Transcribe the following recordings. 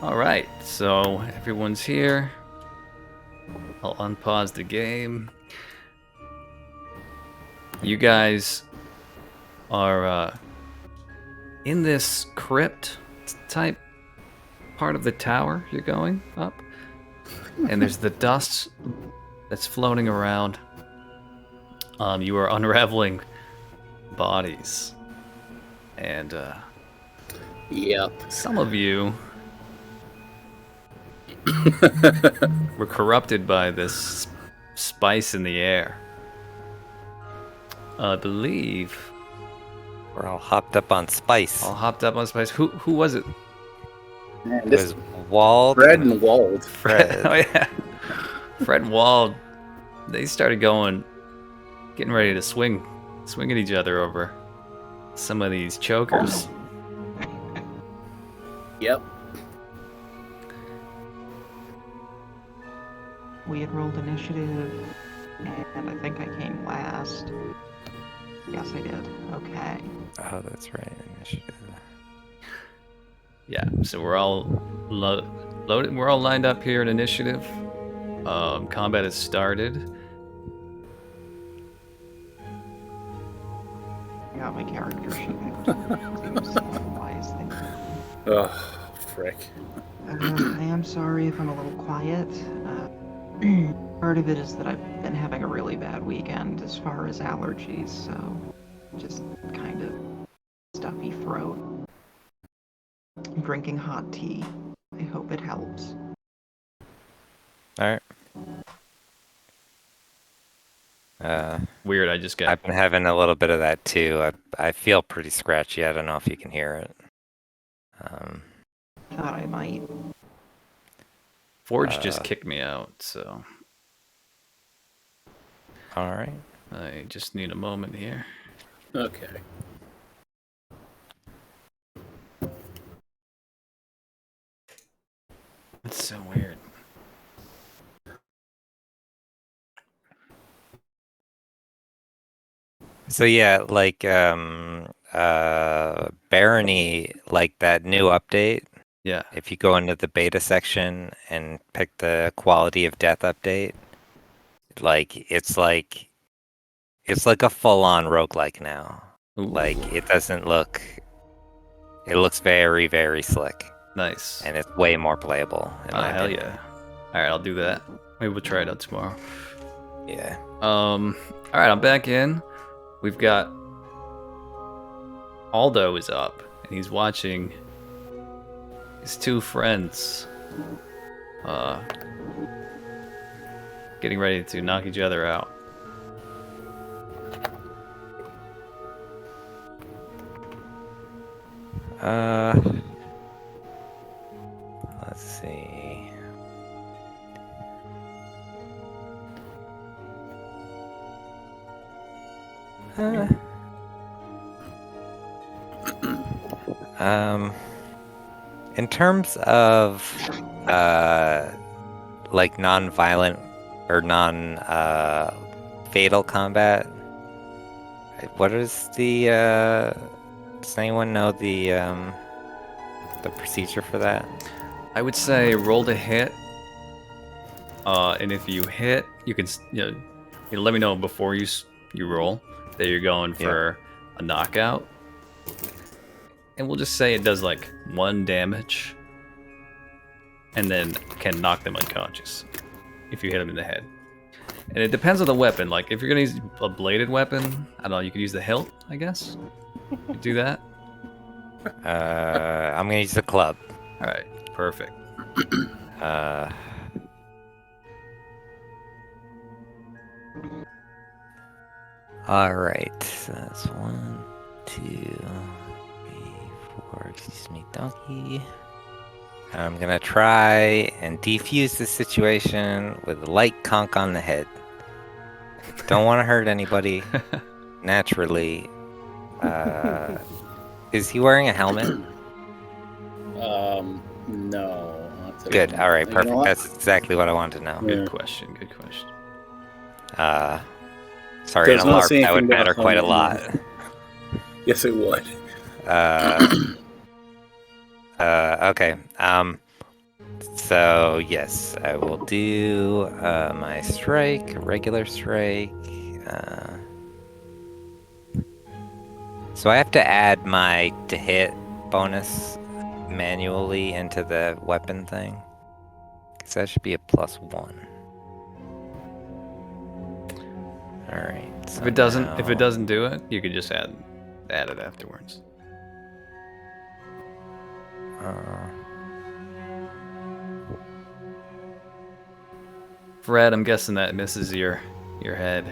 All right, so everyone's here. I'll unpause the game. You guys are in this crypt type part of the tower you're going up, and there's the dust that's floating around. You are unraveling bodies, and Yep. some of you were corrupted by this spice in the air. I believe We're all hopped up on spice. all hopped up on spice. Who was it? Man, It this was Wald Fred and Wald. Fred. Oh yeah, Fred and Wald. They started getting ready to swing at each other over some of these chokers. Yep. We had rolled initiative, and I think I came last. Yes, I did. Okay. Oh, that's right. Initiative. Yeah, so we're all loaded. We're all lined up here in initiative. Combat has started. Yeah, my character sheet. Why is things? Oh, frick. I am sorry if I'm a little quiet. Part of it is that I've been having a really bad weekend as far as allergies, so just kind of stuffy throat. I'm drinking hot tea. I hope it helps. All right. Weird. I just got. I've been having a little bit of that too. I feel pretty scratchy. I don't know if you can hear it. Thought I might. Forge just kicked me out, so All right. I just need a moment here. Okay. It's so weird. So yeah, like Barony, like that new update. Yeah. If you go into the beta section and pick the quality of death update, it's like a full-on roguelike now. Ooh. Like it doesn't look. It looks very, very slick. Nice. And it's way more playable. Hell yeah. Alright, I'll do that. Maybe we'll try it out tomorrow. Yeah. Alright, I'm back in. We've got Aldo is up, and he's watching his two friends getting ready to knock each other out. Let's see. In terms of like non-violent or non-fatal combat, what is the does anyone know the procedure for that? I would say roll to hit, and if you hit, you can let me know before you roll that you're going for a knockout, and we'll just say it does like 1 damage, and then can knock them unconscious if you hit them in the head. And it depends on the weapon. Like if you're gonna use a bladed weapon, I don't know, you could use the hilt, I guess. You do that. I'm gonna use the club. All right, perfect. All right, so that's 1, 2, 3, 4. Excuse me, donkey. I'm gonna try and defuse the situation with a light conk on the head. Don't want to hurt anybody. Naturally. Is he wearing a helmet? No. Good. All right. You know Perfect. what? That's exactly what I wanted to know. Good question. Good question. Sorry, Does in a not LARP say that would anything about matter quite a lot. helmet. Yes, it would. Okay. So yes, I will do my strike, regular strike. So I have to add my to hit bonus manually into the weapon thing. Because that should be a +1. Alright, so If it doesn't do it, you could just add it afterwards. Fred, I'm guessing that misses your head.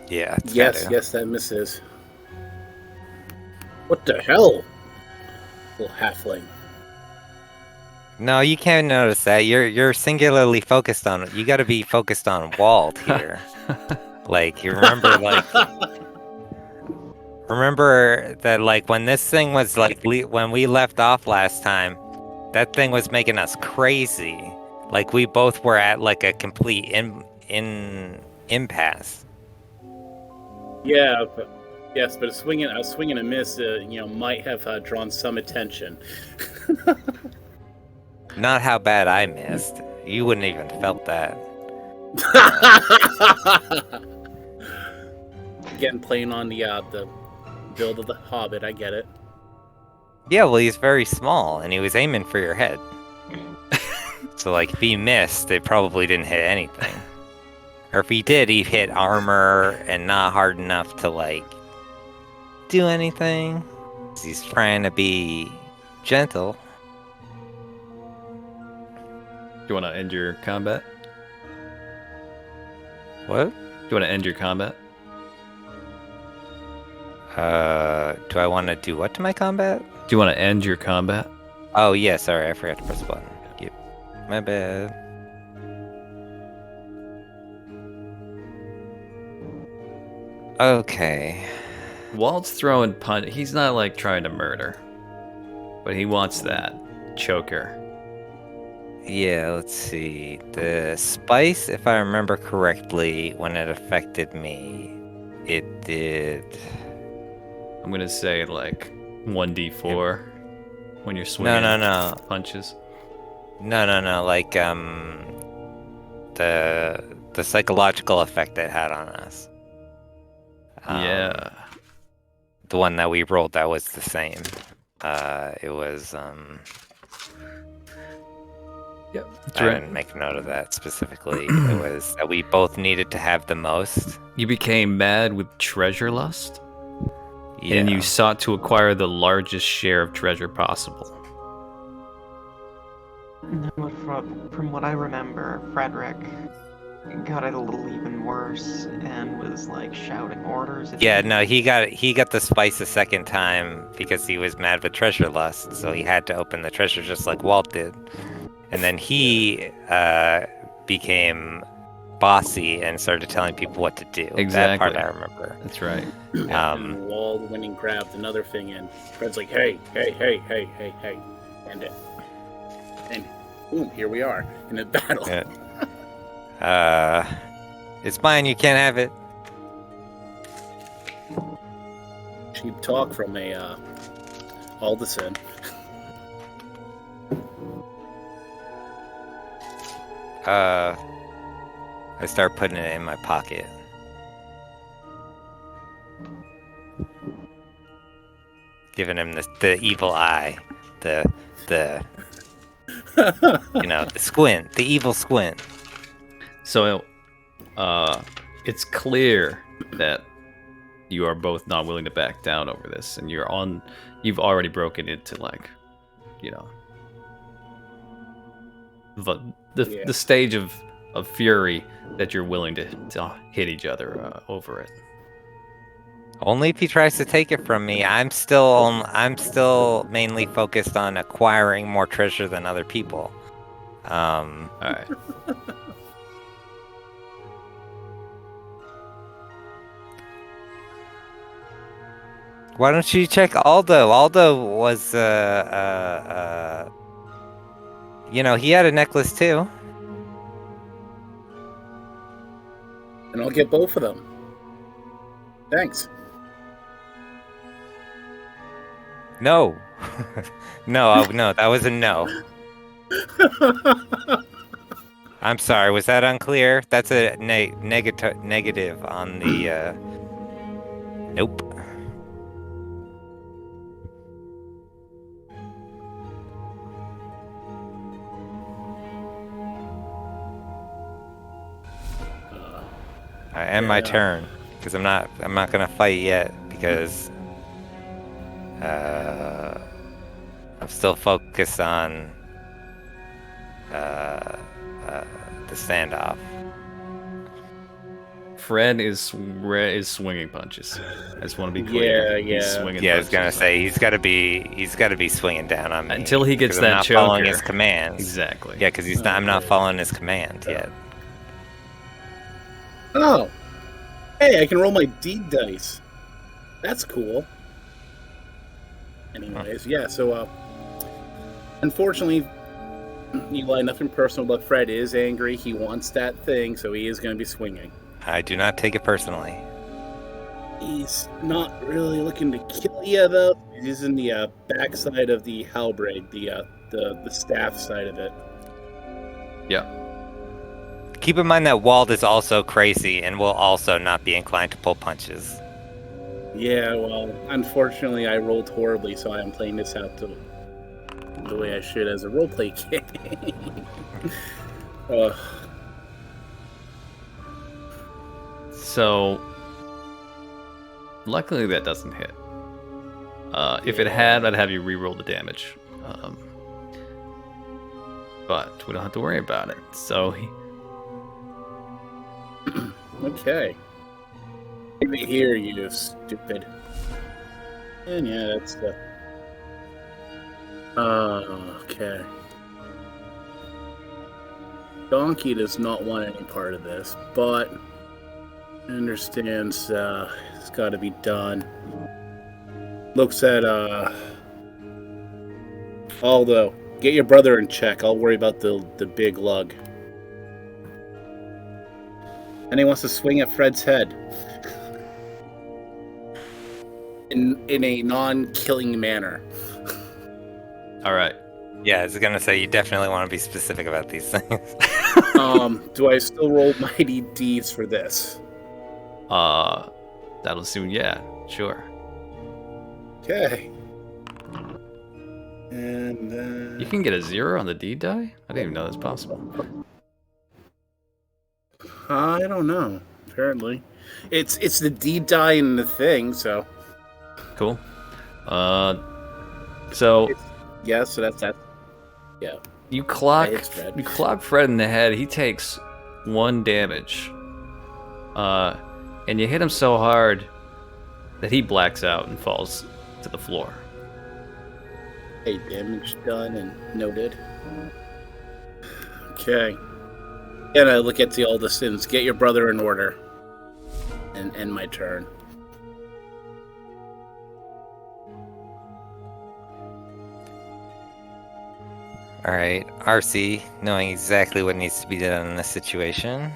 Yeah, it's Yes, gotta. yes, that misses. What the hell? Little halfling. No, you can't notice that. You're singularly focused on. You got to be focused on Walt here. Like you remember, remember that like when this thing was like when we left off last time, that thing was making us crazy. Like we both were at like a complete impasse. Yeah, but yes, but a swing and a miss, might have drawn some attention. Not how bad I missed. You wouldn't even felt that. Again, playing on the build of the Hobbit, I get it. Yeah, well, he's very small, and he was aiming for your head. So, like, if he missed, it probably didn't hit anything. Or if he did, he hit armor and not hard enough to, like, do anything. He's trying to be gentle. Do you want to end your combat? What? Do you want to end your combat? Do I want to do what to my combat? Do you want to end your combat? Oh, yeah, sorry, I forgot to press the button. Yep. My bad. Okay. Walt's throwing punch. He's not like trying to murder, but he wants that choker. Yeah, let's see. The spice, if I remember correctly, when it affected me, it did. I'm gonna say like 1d4 when you're swinging No. punches. No. Like the psychological effect it had on us. Yeah. The one that we rolled that was the same. It was Yep. That's I right. didn't make a note of that specifically. It was that we both needed to have the most. You became mad with treasure lust, Yeah. and you sought to acquire the largest share of treasure possible. And then from what I remember, Frederick got it a little even worse and was like shouting orders. Yeah, no, he got the spice a second time because he was mad with treasure lust, so he had to open the treasure just like Walt did. And then he became bossy and started telling people what to do. Exactly. That part I remember. That's right. And Wald went and grabbed another thing, and Fred's like, hey, end it. And boom, here we are in a battle. Yeah. It's mine, you can't have it. Cheap talk from a Alderson. I start putting it in my pocket. Giving him the evil eye. The the squint. The evil squint. So, it's clear that you are both not willing to back down over this, and you've already broken into like, the stage of fury that you're willing to hit each other over it. Only if he tries to take it from me. I'm still mainly focused on acquiring more treasure than other people. All right. Why don't you check Aldo? Aldo was he had a necklace too. And I'll get both of them. Thanks. No. No, that was a no. I'm sorry, was that unclear? That's a negative on the, nope. I end my Yeah. turn, because I'm not gonna fight yet, because, I'm still focused on, the standoff. Fred is swinging punches. I just want to be Yeah, clear. He's yeah. swinging Yeah, I was punches. gonna say he's gotta be swinging down on me Until he gets because I'm that not following his choker. commands. Exactly. Yeah, because I'm not Okay. following his commands yet. Oh, hey, I can roll my deed dice. That's cool. Anyways, yeah. So, unfortunately, Eli, nothing personal, but Fred is angry. He wants that thing, so he is going to be swinging. I do not take it personally. He's not really looking to kill you, though. He's in the backside of the halberd, the staff side of it. Yeah. Keep in mind that Wald is also crazy and will also not be inclined to pull punches. Yeah, well, unfortunately, I rolled horribly, so I am playing this out the way I should as a roleplay game. So, luckily that doesn't hit. If it had, I'd have you re-roll the damage. But we don't have to worry about it. So, Okay. Give it here, you stupid. And yeah, that's the. Okay. Donkey does not want any part of this, but understands it's got to be done. Looks at Aldo. Get your brother in check. I'll worry about the big lug. And he wants to swing at Fred's head. In a non-killing manner. all right. Yeah, I was gonna say you definitely want to be specific about these things. Do I still roll mighty deeds for this? That'll soon. Yeah, sure. Okay. And You can get a 0 on the D die. I didn't even know that's possible. I don't know. Apparently, it's the deed die in the thing. So Cool. So yeah. So that's that. Yeah. you clock That hits Fred. you clock Fred in the head. He takes 1 damage. And you hit him so hard that he blacks out and falls to the floor. Hey, damage done and noted. Okay. And I look at the all the sins. Get your brother in order. And end my turn. Alright, RC, knowing exactly what needs to be done in this situation.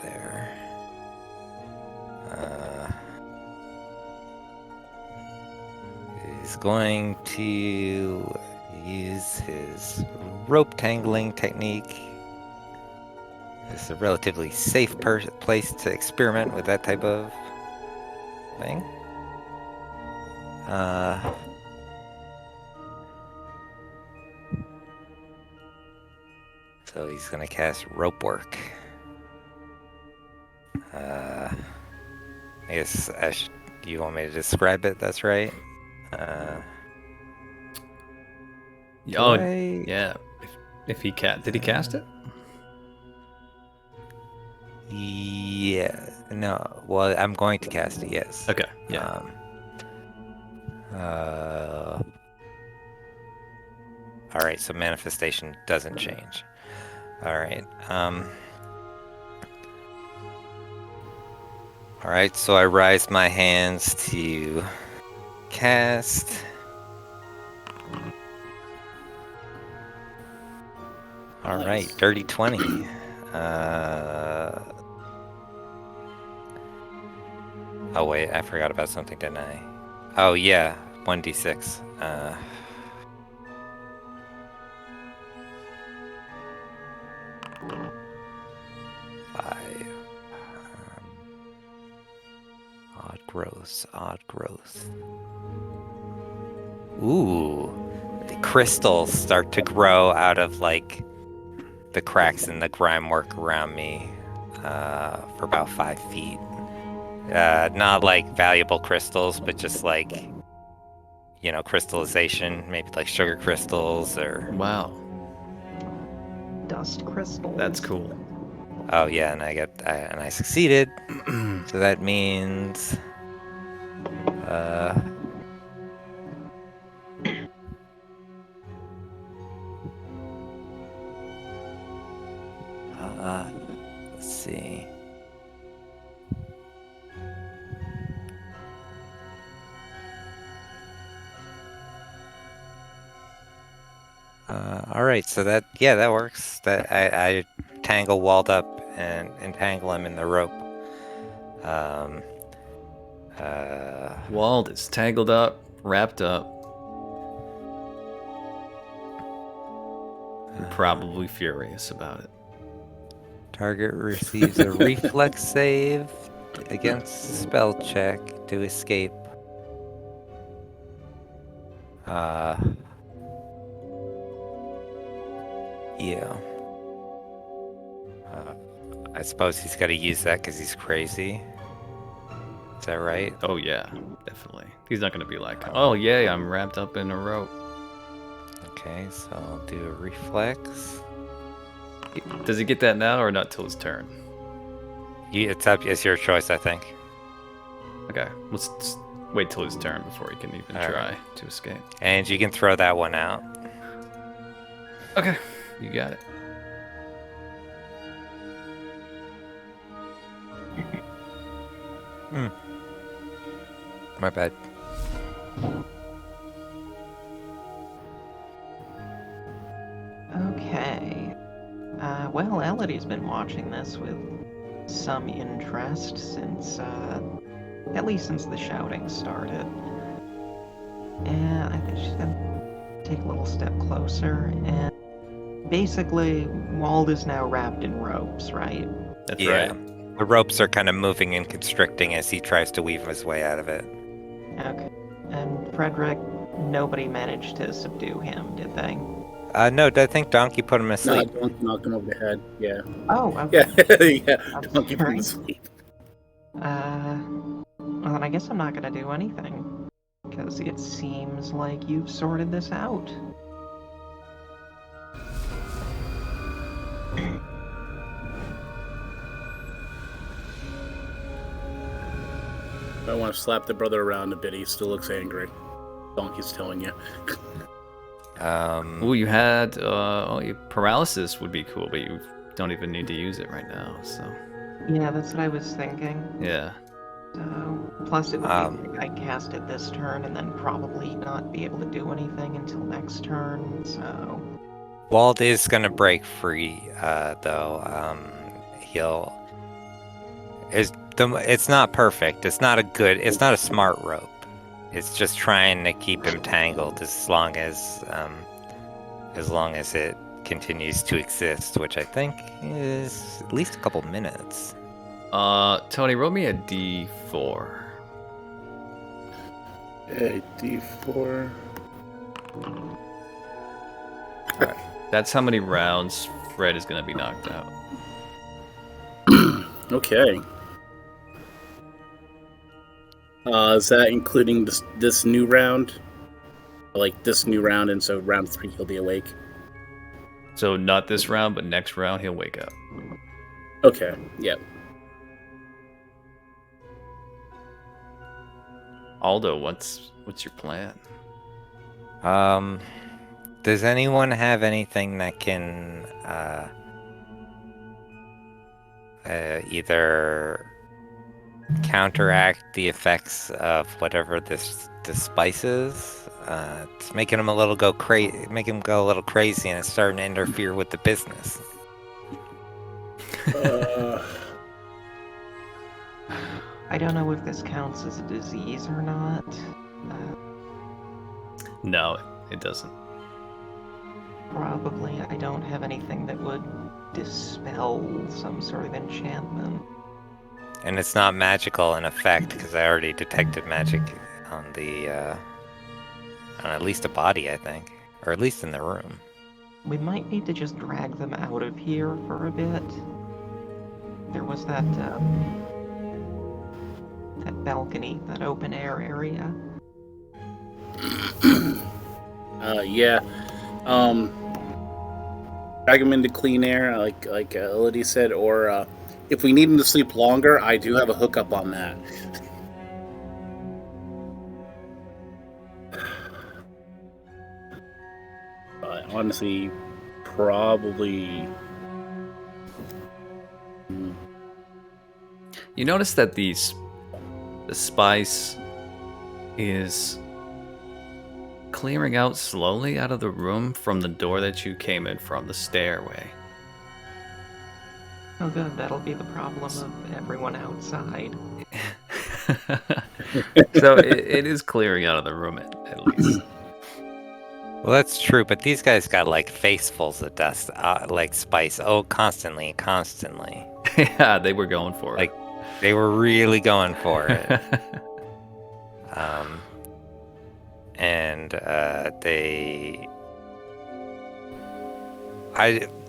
There. He's going to use his rope tangling technique. It's a relatively safe place to experiment with that type of thing. So he's gonna cast rope work. I guess you want me to describe it? That's right. Yeah. If he did he cast it? Yeah. No. Well, I'm going to cast it. Yes. Okay. Yeah. All right. So manifestation doesn't change. All right. All right. So I raise my hands to cast. All right. Dirty 20. Oh wait, I forgot about something, didn't I? Oh yeah, 1d6. 5. Odd growth, odd growth. Ooh, the crystals start to grow out of like the cracks in the grimework around me for about 5 feet. Not like valuable crystals, but just like, you know, crystallization, maybe like sugar crystals or. Wow, Dust crystals. that's cool. Oh yeah, and I succeeded. So that means let's see. All right, so that works. That I tangle Walled up and entangle him in the rope. Wald is tangled up, wrapped up, and probably furious about it. Target receives a reflex save against spell check to escape. Yeah. I suppose he's got to use that because he's crazy. Is that right? Oh yeah, definitely. He's not gonna be like, oh yay, I'm wrapped up in a rope. Okay, so I'll do a reflex. Does he get that now or not till his turn? It's your choice, I think. Okay, let's wait till his turn before he can even All try right. to escape. And you can throw that one out. Okay, you got it. My bad. Okay. Well, Elodie's been watching this with some interest since, at least since the shouting started. And I think she's gonna take a little step closer, and basically, Wald is now wrapped in ropes, right? That's right. The ropes are kind of moving and constricting as he tries to weave his way out of it. Okay. And Frederick, nobody managed to subdue him, did they? No, I think Donkey put him No, asleep. knocked him over the head. Yeah. Oh, okay. Yeah. I'm Donkey put him sorry. asleep. Well, then I guess I'm not gonna do anything. Because it seems like you've sorted this out. I want to slap the brother around a bit. He still looks angry. Donkey's telling you. Ooh, you had paralysis would be cool, but you don't even need to use it right now. So Yeah, that's what I was thinking. yeah. So, plus it would be like I cast it this turn and then probably not be able to do anything until next turn, so... Wald is gonna break free, though. It's not perfect. It's not a smart rope. It's just trying to keep him tangled as long as it continues to exist, which I think is at least a couple minutes. Tony, roll me a D4. A D4. That's how many rounds Fred is gonna be knocked out. Okay. Is that including this new round? Like this new round, and so round 3 he'll be awake? So not this round, but next round he'll wake up. Okay, yep. Aldo, what's your plan? Does anyone have anything that can either counteract the effects of whatever this spice is? It's making him a little go crazy, and it's starting to interfere with the business. I don't know if this counts as a disease or not. No, it doesn't. Probably I don't have anything that would dispel some sort of enchantment. And it's not magical in effect, because I already detected magic on the, on at least a body, I think. Or at least in the room. We might need to just drag them out of here for a bit. There was that balcony, that open air area. Yeah. Drag him into clean air, like Elodie said, or if we need him to sleep longer, I do have a hookup on that. But honestly, probably. You notice that the spice is clearing out slowly out of the room from the door that you came in from, the stairway. Oh good, that'll be the problem of everyone outside. So it is clearing out of the room at least. Well, that's true, but these guys got like facefuls of dust, like spice. Oh, constantly. Yeah, they were going for Like, they were really going for it. it. And the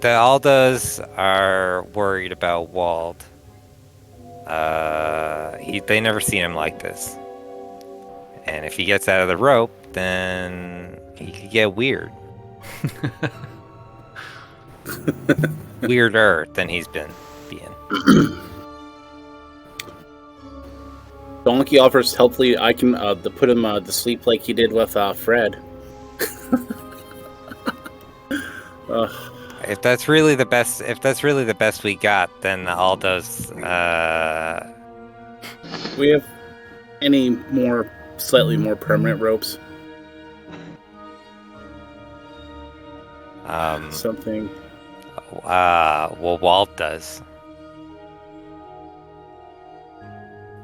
Aldos are worried about Wald. They never seen him like this. And if he gets out of the rope, then he could get weird. Weirder than he's been being. Donkey offers helpfully I can to put him to sleep like he did with Fred. If that's really the best we got, then Aldo's We have any more slightly more permanent ropes? Something. Well, Walt does.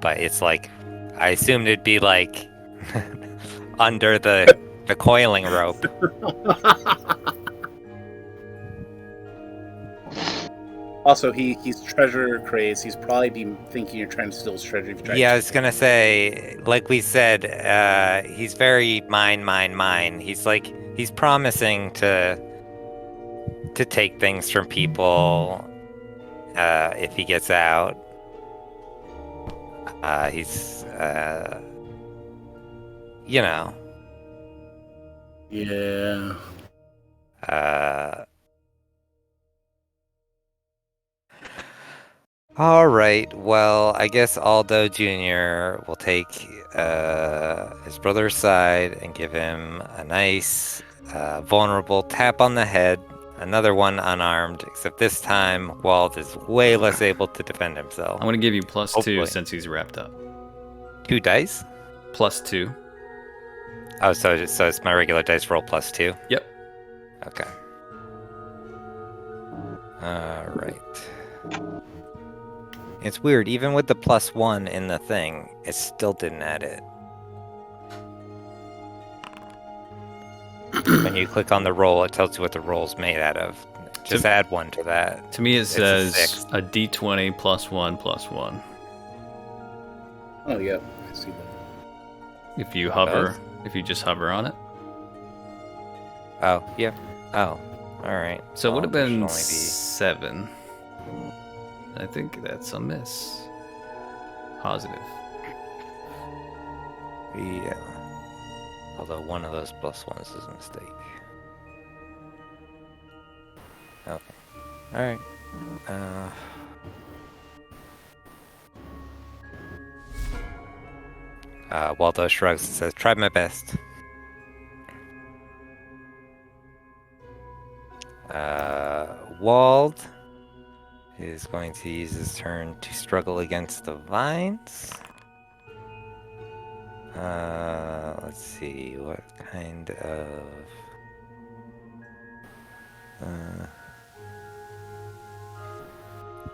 But it's like, I assumed it'd be like under the coiling rope. Also, he's treasure crazed. He's probably been thinking you're trying to steal his treasure. Yeah, I was gonna say, like we said, he's very mine. He's promising to take things from people if he gets out. He's you know. Yeah. All right. Well, I guess Aldo Jr. will take his brother aside and give him a nice, vulnerable tap on the head. Another one unarmed, except this time Walt is way less able to defend himself. I'm going to give you +2 Hopefully. since he's wrapped up. 2 dice? +2. Oh, so it's my regular dice roll +2? Yep. Okay. All right. It's weird, even with the +1 in the thing, it still didn't add it. When you click on the roll, it tells you what the roll's made out of. Just add 1 to that. To me, it says six. a d20 +1 +1. Oh yeah, I see that. If you hover, if you just hover on it. Oh, yeah. Oh, all right. So it would have been only 7. I think that's a miss. Positive. Yeah. Although one of those +1s is a mistake. Okay. All right. Waldo shrugs and says, "Tried my best." Wald is going to use his turn to struggle against the vines. Let's see, what kind of...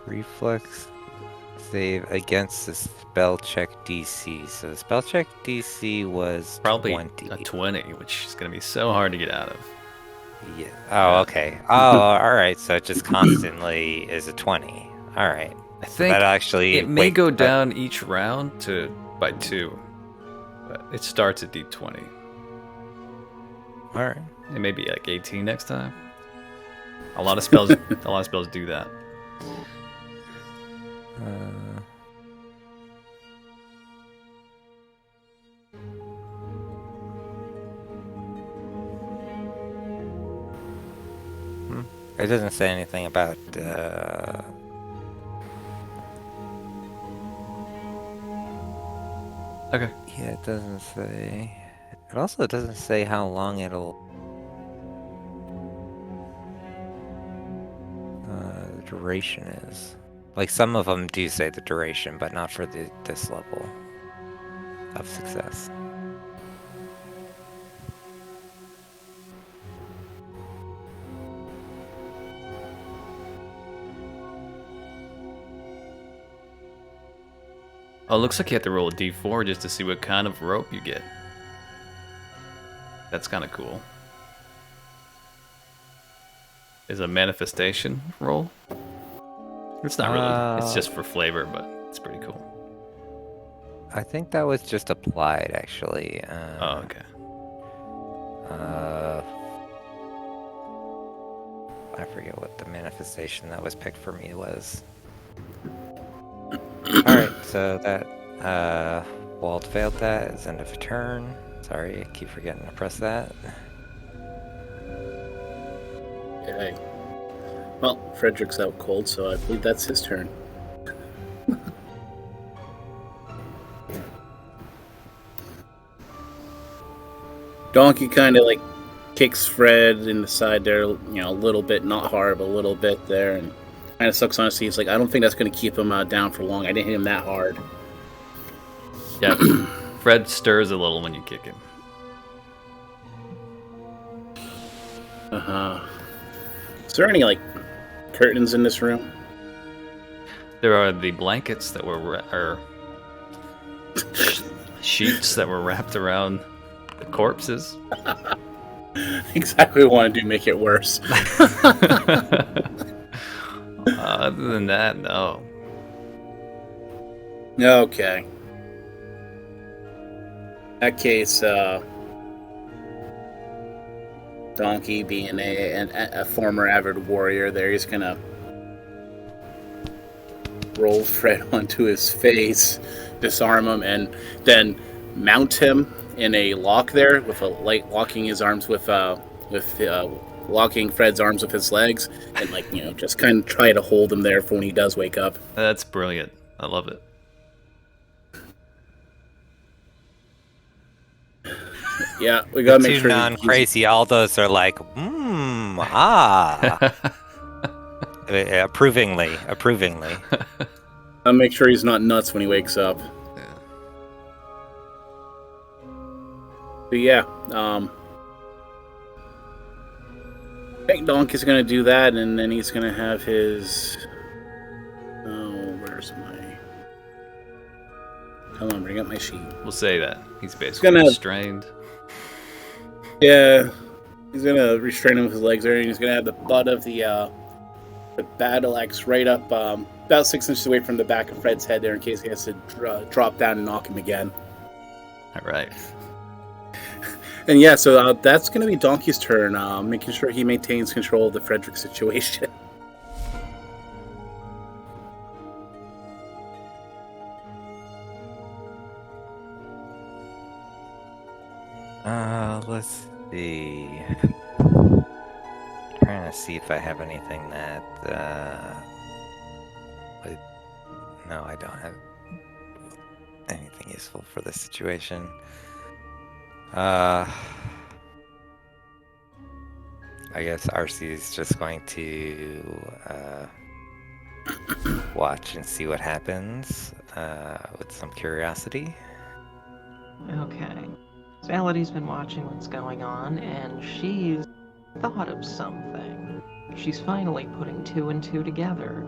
reflex? save against the spell check DC. So the spell check DC was Probably 20. a 20, which is going to be so hard to get out of. Yeah. Oh, Yeah. okay. Oh, all right. So it just constantly is a 20. All right. I So think that actually it may go down each round by 2, but it starts at D20. All right. It may be like 18 next time. A lot of spells do that. It doesn't say anything about. Okay. Yeah, it doesn't say. It also doesn't say how long it'll. The duration is. Like some of them do say the duration, but not for this level of success. Oh, it looks like you have to roll a D4 just to see what kind of rope you get. That's kind of cool. Is a manifestation roll? It's not really. It's just for flavor, but it's pretty cool. I think that was just applied, actually. Oh, okay. I forget what the manifestation that was picked for me was. Alright, so that, Wald failed that. It's end of a turn. Sorry, I keep forgetting to press that. Yay. Well, Frederick's out cold, so I believe that's his turn. Donkey kind of like kicks Fred in the side there, a little bit, not hard, but a little bit there, and kind of sucks on his teeth. He's like, I don't think that's going to keep him down for long. I didn't hit him that hard. Yeah, Fred stirs a little when you kick him. Is there any curtains in this room? There are the blankets that or sheets that were wrapped around the corpses. Exactly what I want to do, make it worse. Other than that, no. Okay. In that case, Donkey being a former avid warrior there, he's gonna roll Fred onto his face, disarm him, and then mount him in a lock there with locking his arms with locking Fred's arms with his legs, and just kind of try to hold him there for when he does wake up. That's brilliant. I love it. Yeah, we gotta make sure. Non-crazy, all those are like, approvingly. I'll make sure he's not nuts when he wakes up. Yeah. But yeah, I think Donkey's gonna do that, and then he's gonna have his. Oh, where's my? Come on, bring up my sheet. We'll say that he's basically restrained. Yeah, he's gonna restrain him with his legs there, and he's gonna have the butt of the battle axe right up about 6 inches away from the back of Fred's head there, in case he has to drop down and knock him again. All right. And yeah, so that's gonna be Donkey's turn, making sure he maintains control of the Frederick situation. Let's see. Trying to see if I have anything that, no, I don't have anything useful for this situation. I guess RC is just going to, watch and see what happens, with some curiosity. Okay. Validy's been watching what's going on, and she's thought of something. She's finally putting 2 and 2 together.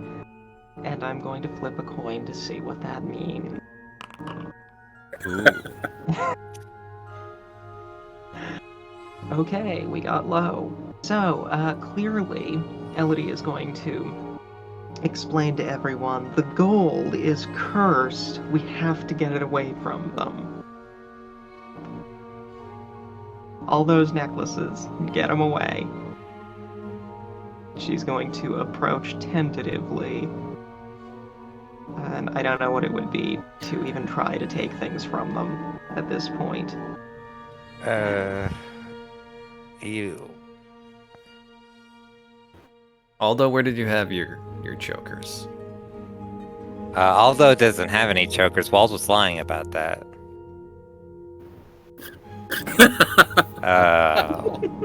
And I'm going to flip a coin to see what that means. Ooh. Okay, we got low. So, clearly, Elodie is going to explain to everyone the gold is cursed. We have to get it away from them. All those necklaces, get them away. She's going to approach tentatively. And I don't know what it would be to even try to take things from them at this point. You. Aldo, where did you have your chokers? Aldo doesn't have any chokers. Wald was lying about that.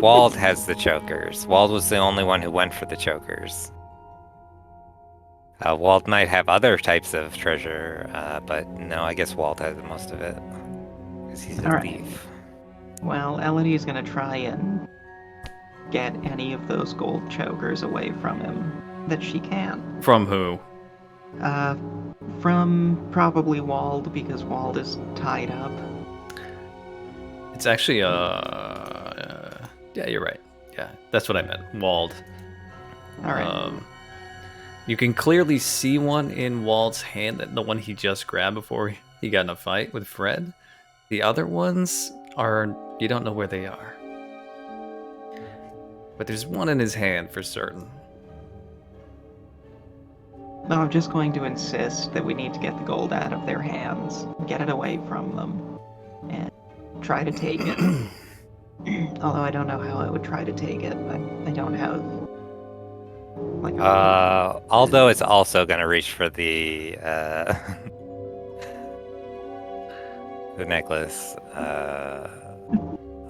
Wald has the chokers. Wald was the only one who went for the chokers. Wald might have other types of treasure, but no, I guess Wald has most of it. Because he's a thief. Well, Elodie's gonna try and get any of those gold chokers away from him that she can. From who? From probably Wald, because Wald is tied up. It's actually yeah, you're right. Yeah, that's what I meant. Wald. All right. You can clearly see one in Wald's hand, the one he just grabbed before he got in a fight with Fred. The other ones are, you don't know where they are. But there's one in his hand for certain. No, I'm just going to insist that we need to get the gold out of their hands, get it away from them, and try to take it. Although I don't know how I would try to take it. I don't have like Aldo is also gonna reach for the the necklace.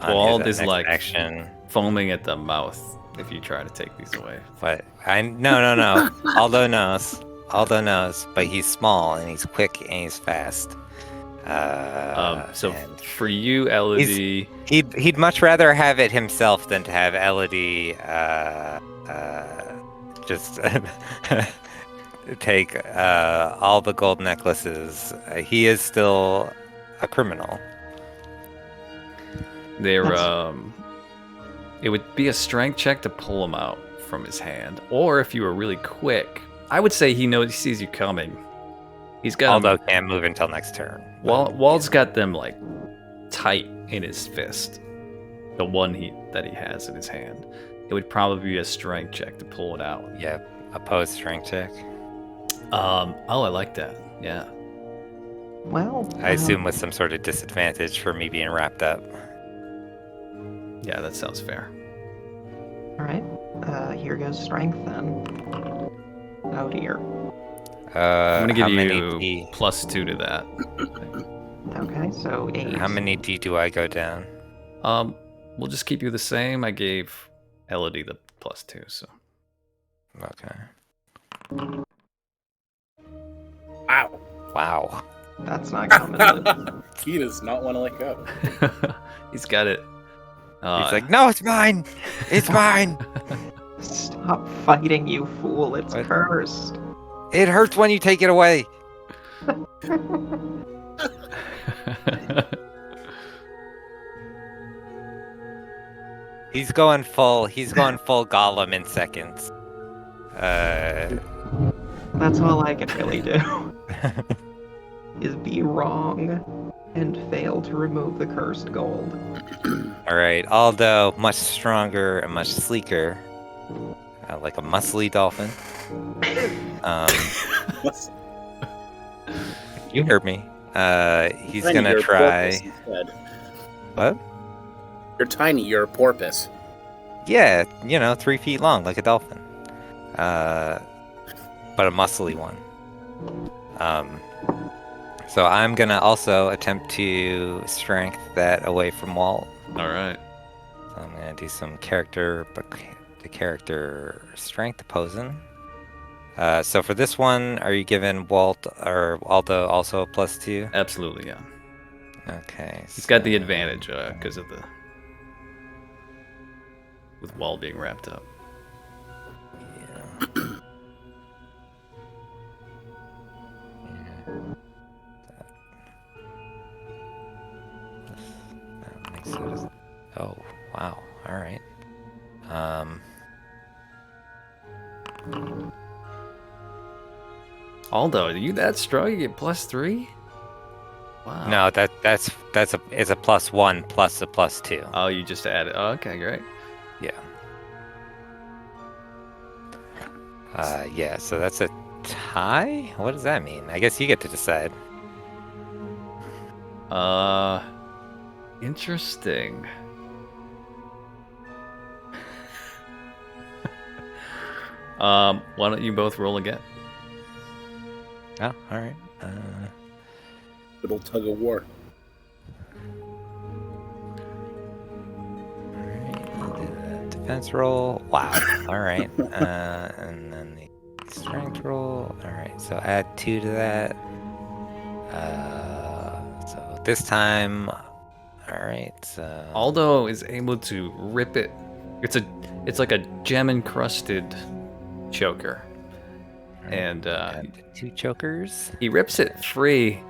Wald is like action. foaming at the mouth if you try to take these away. But no. Aldo knows. But he's small and he's quick and he's fast. So and for you, Elodie, he'd much rather have it himself than to have Elodie just take all the gold necklaces. He is still a criminal. it would be a strength check to pull him out from his hand, or if you were really quick, I would say he sees you coming. He's got Aldo can't move until next turn. Wald's got them like tight in his fist. The one that he has in his hand. It would probably be a strength check to pull it out. Yeah, opposed strength check. I like that. Yeah. Well, I assume with some sort of disadvantage for me being wrapped up. Yeah, that sounds fair. all right. Here goes strength then. Oh dear. I'm gonna give how you many +2 to that. Okay, so 8. How many D do I go down? We'll just keep you the same. I gave Elodie the +2, so. Okay. Wow. That's not coming. He does not want to let go. He's got it. He's like, no, it's mine. It's mine. Stop fighting, you fool. It's What? cursed. It hurts when you take it away. He's going full Gollum in seconds. That's all I can really do. Is be wrong and fail to remove the cursed gold. All right, Aldo, much stronger and much sleeker, like a muscly dolphin. You heard me. He's Tiny, gonna you're a try. porpoise instead. What? You're tiny. You're a porpoise. Yeah, 3 feet long, like a dolphin. But a muscly one. So I'm gonna also attempt to strength that away from Walt. All right. So I'm gonna do some character strength opposing. So for this one, are you giving Walt or Aldo also a +2? Absolutely, yeah. Okay. He's got the advantage because of with Wald being wrapped up. Yeah. So does... Oh, wow. All right. Aldo, are you that strong? You get +3? Wow. No, it's a +1 plus a +2. Oh, you just added. Oh, okay, great. Yeah. Yeah, so that's a tie? What does that mean? I guess you get to decide. Interesting. Why don't you both roll again? Oh, all right. Little tug of war. All right. We'll do the defense roll. Wow. All right. And then the strength roll. All right. So add 2 to that. So this time. All right. So Aldo is able to rip it. It's like a gem encrusted choker, and and 2 chokers. he rips it free.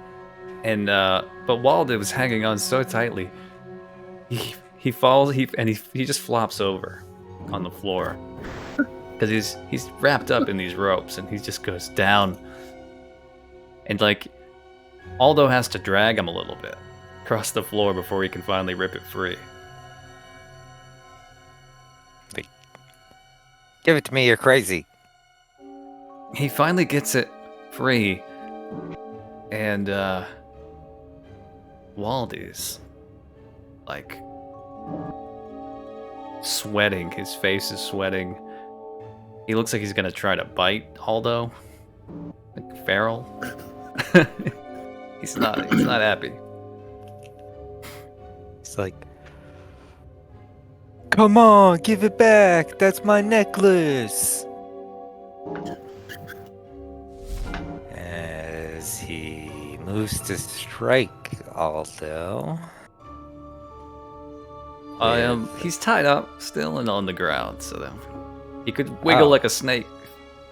And but Waldo was hanging on so tightly, he falls. He just flops over on the floor because he's wrapped up in these ropes, and he just goes down. And like Aldo has to drag him a little bit across the floor before he can finally rip it free. Give it to me. You're crazy. He finally gets it free, and Waldy's like sweating. His face is sweating. He looks like he's gonna try to bite Aldo, like feral. He's not happy. It's like, come on, give it back. That's my necklace. As he moves to strike Aldo. He's tied up still and on the ground, so he could wiggle like a snake,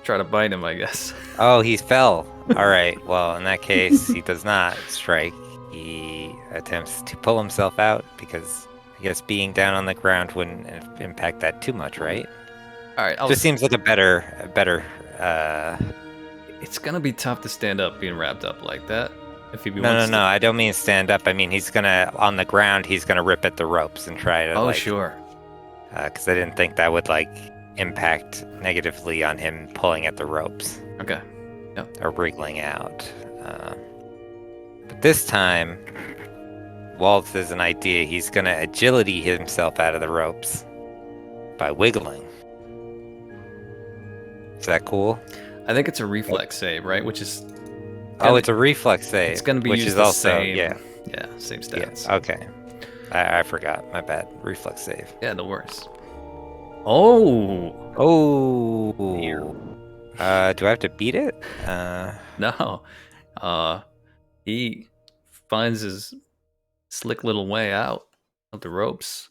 try to bite him, I guess. Oh, he fell. All right. Well, in that case, he does not strike. He attempts to pull himself out because I guess being down on the ground wouldn't impact that too much, right? All right. Just seems like a better. It's gonna be tough to stand up being wrapped up like that. If he No. I don't mean stand up. I mean he's gonna on the ground. He's gonna rip at the ropes and try to. Oh, sure. Because I didn't think that would like impact negatively on him pulling at the ropes. Okay. Yep. Or wriggling out. But this time, Waltz has an idea. He's gonna agility himself out of the ropes by wiggling. Is that cool? I think it's a reflex save, right? Which is. It's a reflex save. It's going to be which used is the also same. yeah, same stats. yeah. Okay, I forgot. My bad. Reflex save. Yeah, no worries. Oh. Do I have to beat it? No. He finds his slick little way out of the ropes.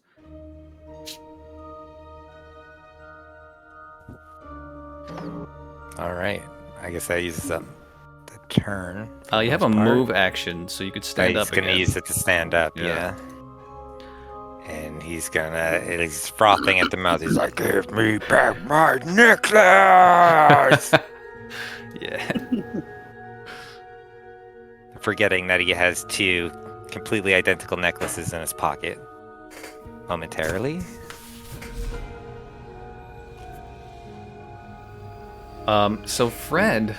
All right. I guess that uses up the turn. You have a move action, so you could stand up again. He's gonna use it to stand up. Yeah. And he's frothing at the mouth. He's like, "Give me back my necklace!" Yeah. Forgetting that he has 2 completely identical necklaces in his pocket. Momentarily. So Fred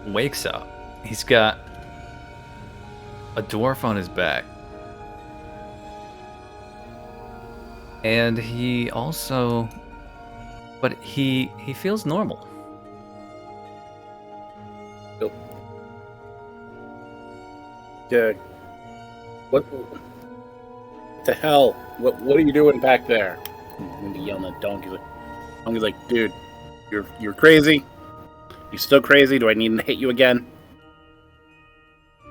wakes up. He's got a dwarf on his back. And he also... But he feels normal. Nope. Yeah. What the hell? What are you doing back there? I'm gonna be yelling at Donkey. Donkey's like, dude, you're crazy. You still crazy? Do I need to hit you again?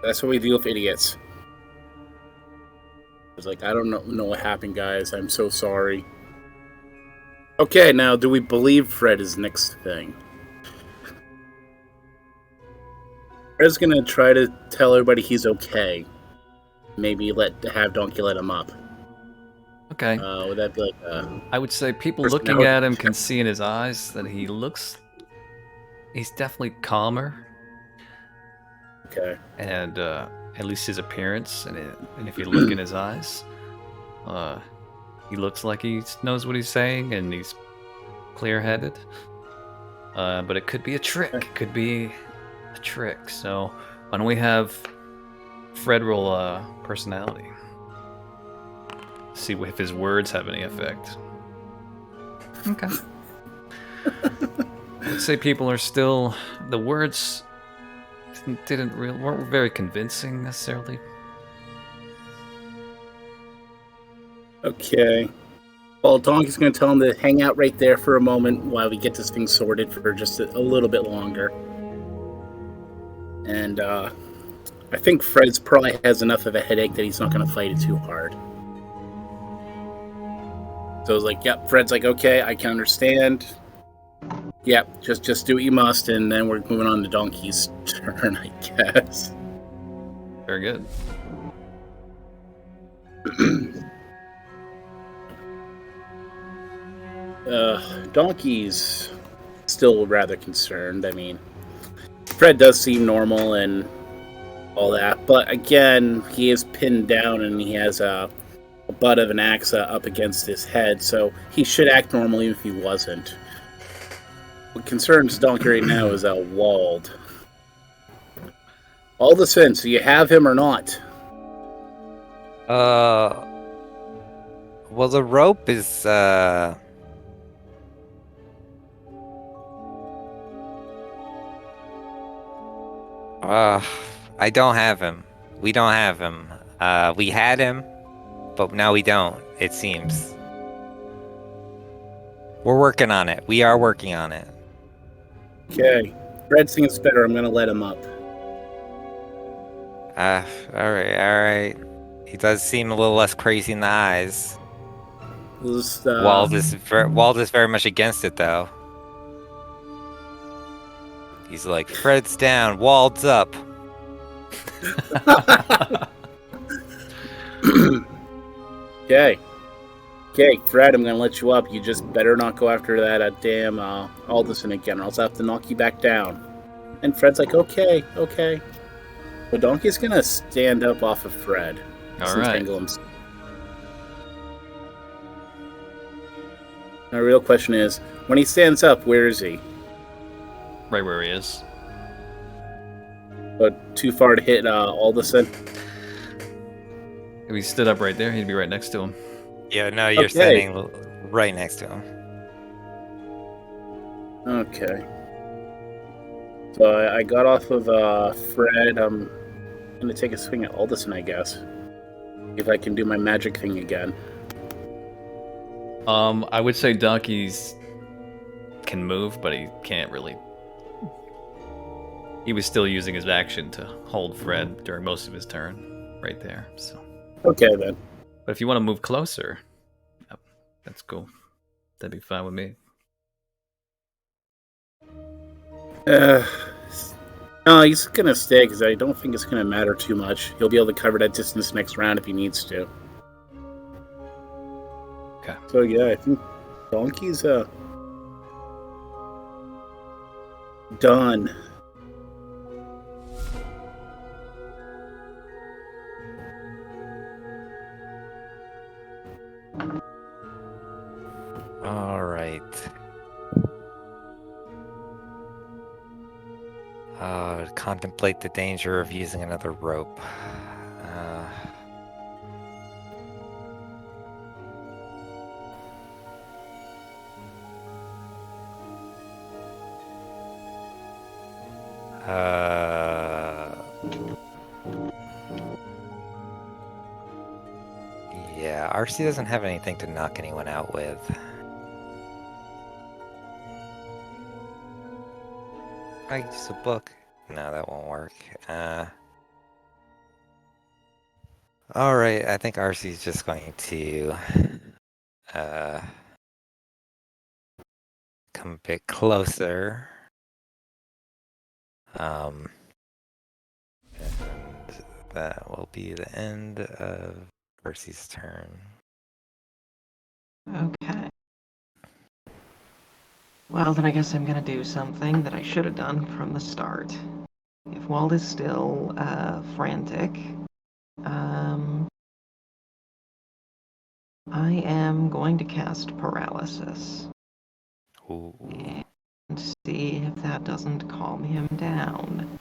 That's what we deal with idiots. It's like, I don't know what happened, guys. I'm so sorry. Okay, now, do we believe Fred is next thing? Fred's gonna try to tell everybody he's okay. Maybe have Donkey let him up. Okay. Would that be like I would say people personality looking at him can see in his eyes that he's definitely calmer, okay? and at least his appearance, and if you look in his eyes, he looks like he knows what he's saying, and he's clear-headed. But it could be a trick. It could be a trick. So why don't we have Fred roll personality? See if his words have any effect. Okay. I'd say people are still, the words weren't very convincing necessarily. Okay. Well, Donkey's going to tell him to hang out right there for a moment while we get this thing sorted for just a little bit longer. And I think Fred's probably has enough of a headache that he's not going to fight it too hard. So I was like, yep. Fred's like, okay, I can understand. Yep, just do what you must, and then we're moving on to Donkey's turn, I guess. Very good. Donkey's still rather concerned. I mean, Fred does seem normal and all that, but again, he is pinned down and he has a butt of an axe up against his head, so he should act normally if he wasn't. What concerns Donkey right now is Wald. Alderson, so you have him or not? Well, the rope is, I don't have him. We don't have him. We had him, but now we don't, it seems. We're working on it. We are working on it. Okay. Fred thinks better. I'm going to let him up. Alright. He does seem a little less crazy in the eyes. Just, Wald is very much against it, though. He's like, Fred's down, Wald's up. Okay. Okay, Fred, I'm going to let you up. You just better not go after that damn Alderson again, or else I have to knock you back down. And Fred's like, okay. But Donkey's going to stand up off of Fred. All right. Now, the real question is, when he stands up, where is he? Right where he is. But too far to hit Alderson? If he stood up right there, he'd be right next to him. Yeah, no, you're standing right next to him. Okay. So I got off of Fred. I'm going to take a swing at Alderson, I guess. If I can do my magic thing again. I would say Donkey's can move, but he can't really. He was still using his action to hold Fred during most of his turn, right there. So. Okay then. But if you want to move closer, yep, that's cool. That'd be fine with me. No, he's gonna stay because I don't think it's gonna matter too much. He'll be able to cover that distance next round if he needs to. Okay. So yeah, I think Donkey's done. All right. Contemplate the danger of using another rope. Yeah, RC doesn't have anything to knock anyone out with. I can use a book. No, that won't work. Alright, I think RC's just going to come a bit closer. And That will be the end of Percy's turn. Okay. Well, then I guess I'm gonna do something that I should have done from the start. If Walt is still frantic, I am going to cast Paralysis Ooh. and see if that doesn't calm him down.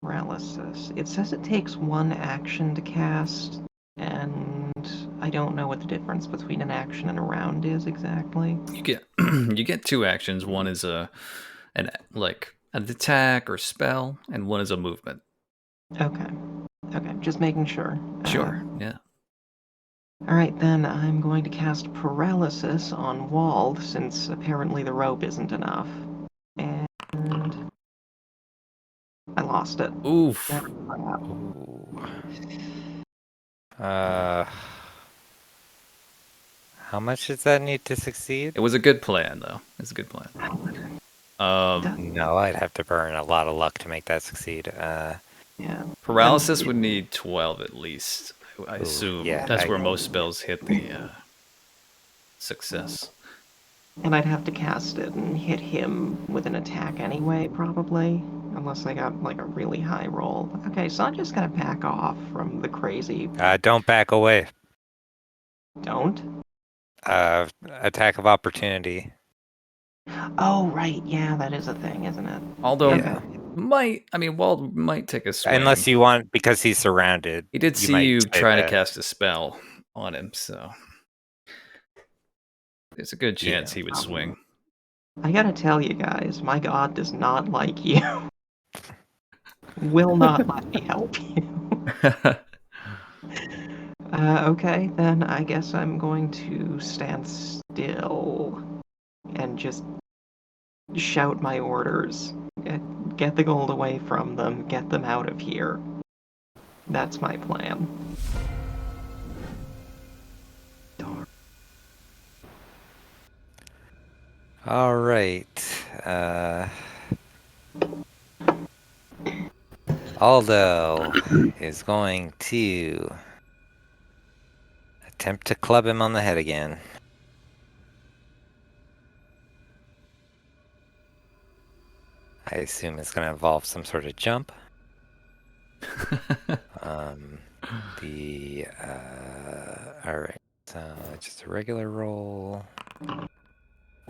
Paralysis. It says it takes 1 action to cast, and I don't know what the difference between an action and a round is exactly. You get you get 2 actions. One is an attack or spell, and one is a movement. Okay. Okay, just making sure. Sure. Yeah. Alright, then I'm going to cast Paralysis on Wald, since apparently the rope isn't enough. And I lost it. Oof. Crap. Ooh. How much does that need to succeed? It was a good plan, though. It's a good plan. No, I'd have to burn a lot of luck to make that succeed. Yeah. Paralysis would need 12 at least. I Ooh, assume yeah, that's I- where most spells hit the success. And I'd have to cast it and hit him with an attack anyway, probably. Unless I got like a really high roll. Okay, so I'm just gonna back off from the crazy. Don't back away. Don't? Attack of opportunity. Oh, right. Yeah, that is a thing, isn't it? Although Yeah. Wald might take a swing. Unless you want, because he's surrounded. He did see might you say try to that. cast a spell on him, so there's a good chance Yeah. he would swing. I gotta tell you guys, my god does not like you. Will not let me help you. Okay, then I guess I'm going to stand still and just shout my orders. Get the gold away from them, get them out of here. That's my plan. Darn. All right. Aldo is going to attempt to club him on the head again. I assume it's going to involve some sort of jump. All right. So just a regular roll.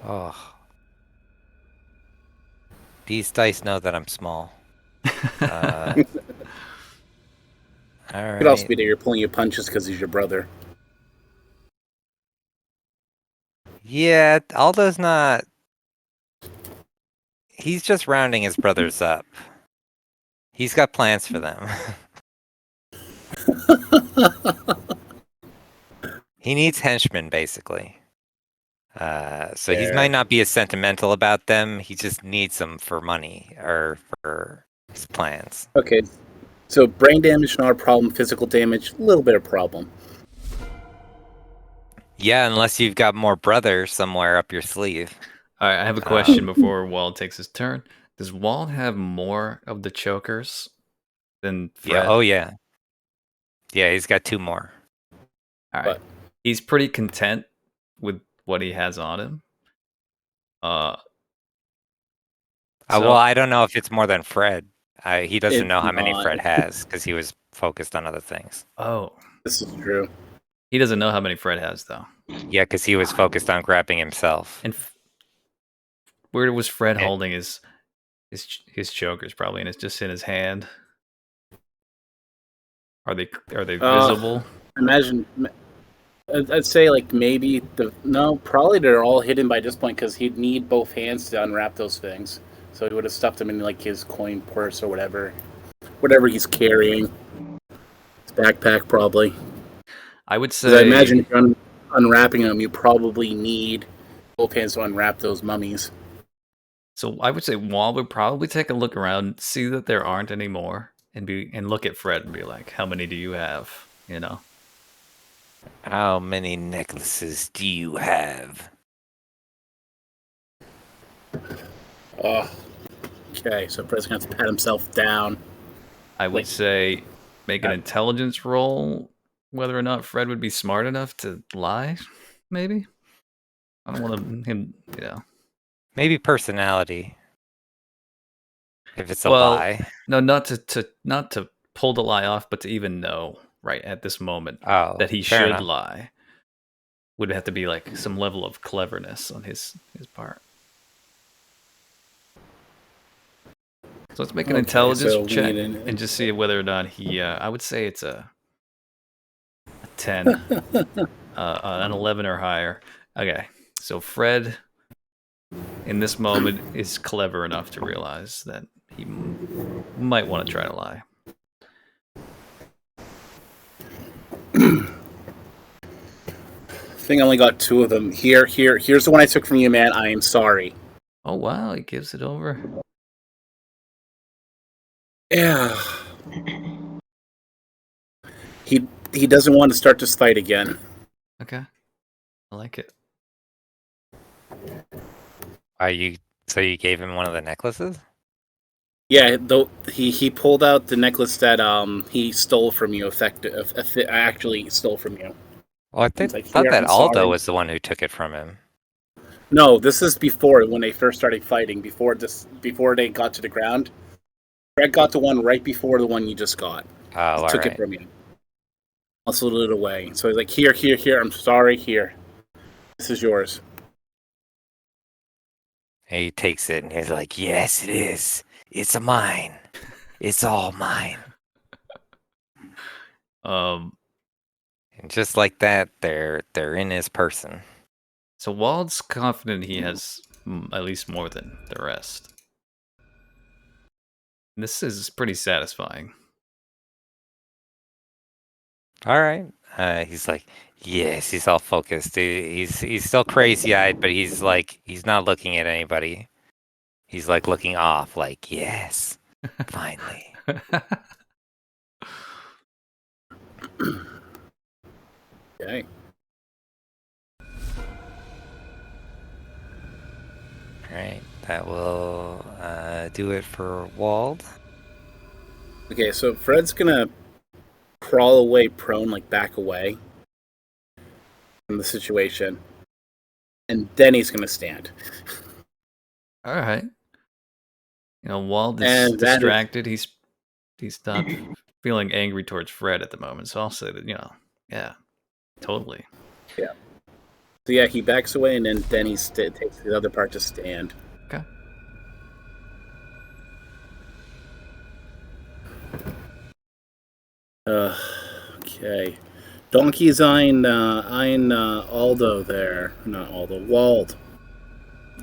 Oh. These dice know that I'm small. All Could also right. be that you're pulling your punches because he's your brother. Yeah, Aldo's not. He's just rounding his brothers up. He's got plans for them. He needs henchmen, basically. So he might not be as sentimental about them. He just needs them for money or for his plans. Okay, so brain damage not a problem. Physical damage, a little bit of problem. Yeah, unless you've got more brothers somewhere up your sleeve. All right, I have a question before Wald takes his turn. Does Wald have more of the chokers than Fred? Yeah. Oh yeah. Yeah, he's got 2 more. All right. He's pretty content with what he has on him. Well, I don't know if it's more than Fred. He doesn't know how many Fred has because he was focused on other things. Oh, this is true. He doesn't know how many Fred has, though. Yeah, because he was focused on grabbing himself. And where was Fred holding his chokers? Probably, and it's just in his hand. Are they visible? Imagine. I'd say like maybe probably they're all hidden by this point because he'd need both hands to unwrap those things. So he would have stuffed them in like his coin purse or whatever he's carrying. His backpack probably. I would say. I imagine if you're unwrapping them, you probably need both hands to unwrap those mummies. So I would say Wall would probably take a look around, see that there aren't any more, and look at Fred and be like, "How many do you have?" You know. How many necklaces do you have? Okay, so Fred's gonna have to pat himself down. I would Wait. say make an Uh, intelligence roll, whether or not Fred would be smart enough to lie. Maybe. I don't want him. Maybe personality. If it's a Well, lie. no, not to pull the lie off, but to even know right at this moment Oh, that he fair should enough. lie would have to be like some level of cleverness on his part. So let's make an Okay, intelligence so we check need and just see whether or not he. I would say it's a 10, an 11 or higher. Okay, so Fred in this moment is clever enough to realize that he might want to try to lie. I think I only got 2 of them. Here's the one I took from you, man. I am sorry. Oh wow, he gives it over. Yeah. He doesn't want to start this fight again. Okay, I like it. So you gave him one of the necklaces? Yeah, though he pulled out the necklace that he stole from you. Actually stole from you. Well, I He's like, thought here, that I'm Aldo sorry. was the one who took it from him. No, this is before when they first started fighting. Before they got to the ground, Fred got the one right before the one you just got. Oh, He took it alright. from you. Hustled it away. So he's like, here. I'm sorry. Here, this is yours. And he takes it and he's like, yes, it is. It's mine. It's all mine. Um, And just like that, they're in his person. so Wald's confident he has at least more than the rest. And this is pretty satisfying. All right. He's like, yes. He's all focused. He's still crazy eyed, but he's not looking at anybody. He's like looking off, like, yes, finally. Okay. All right. That will do it for Wald. Okay. So Fred's gonna crawl away, prone, like back away from the situation, and then he's gonna stand. All right. Wald is And that is distracted. He's not feeling angry towards Fred at the moment. So I'll say that yeah, totally. yeah. So yeah, he backs away, and then he takes the other part to stand. Okay. Okay. Donkey's eyeing Aldo there. Not Aldo, Wald.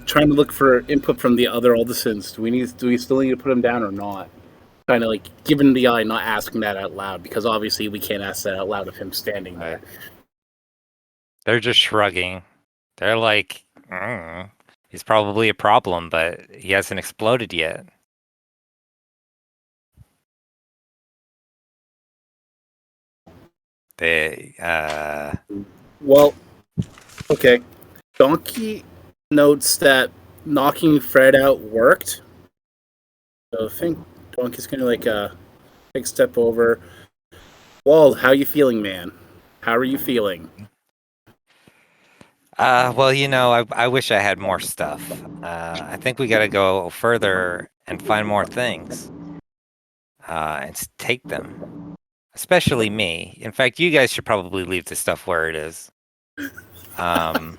Trying to look for input from the other Aldisons. Do we still need to put him down or not? Kind of like giving the eye, not asking that out loud, because obviously we can't ask that out loud of him standing there. They're just shrugging. They're like, he's probably a problem, but he hasn't exploded yet. They, Well, okay. Donkey notes that knocking Fred out worked. So I think Donkey's gonna like take a step over. Wald, how you feeling, man? How are you feeling? well, I wish I had more stuff. I think we got to go further and find more things, and take them. Especially me. In fact, you guys should probably leave the stuff where it is. I'll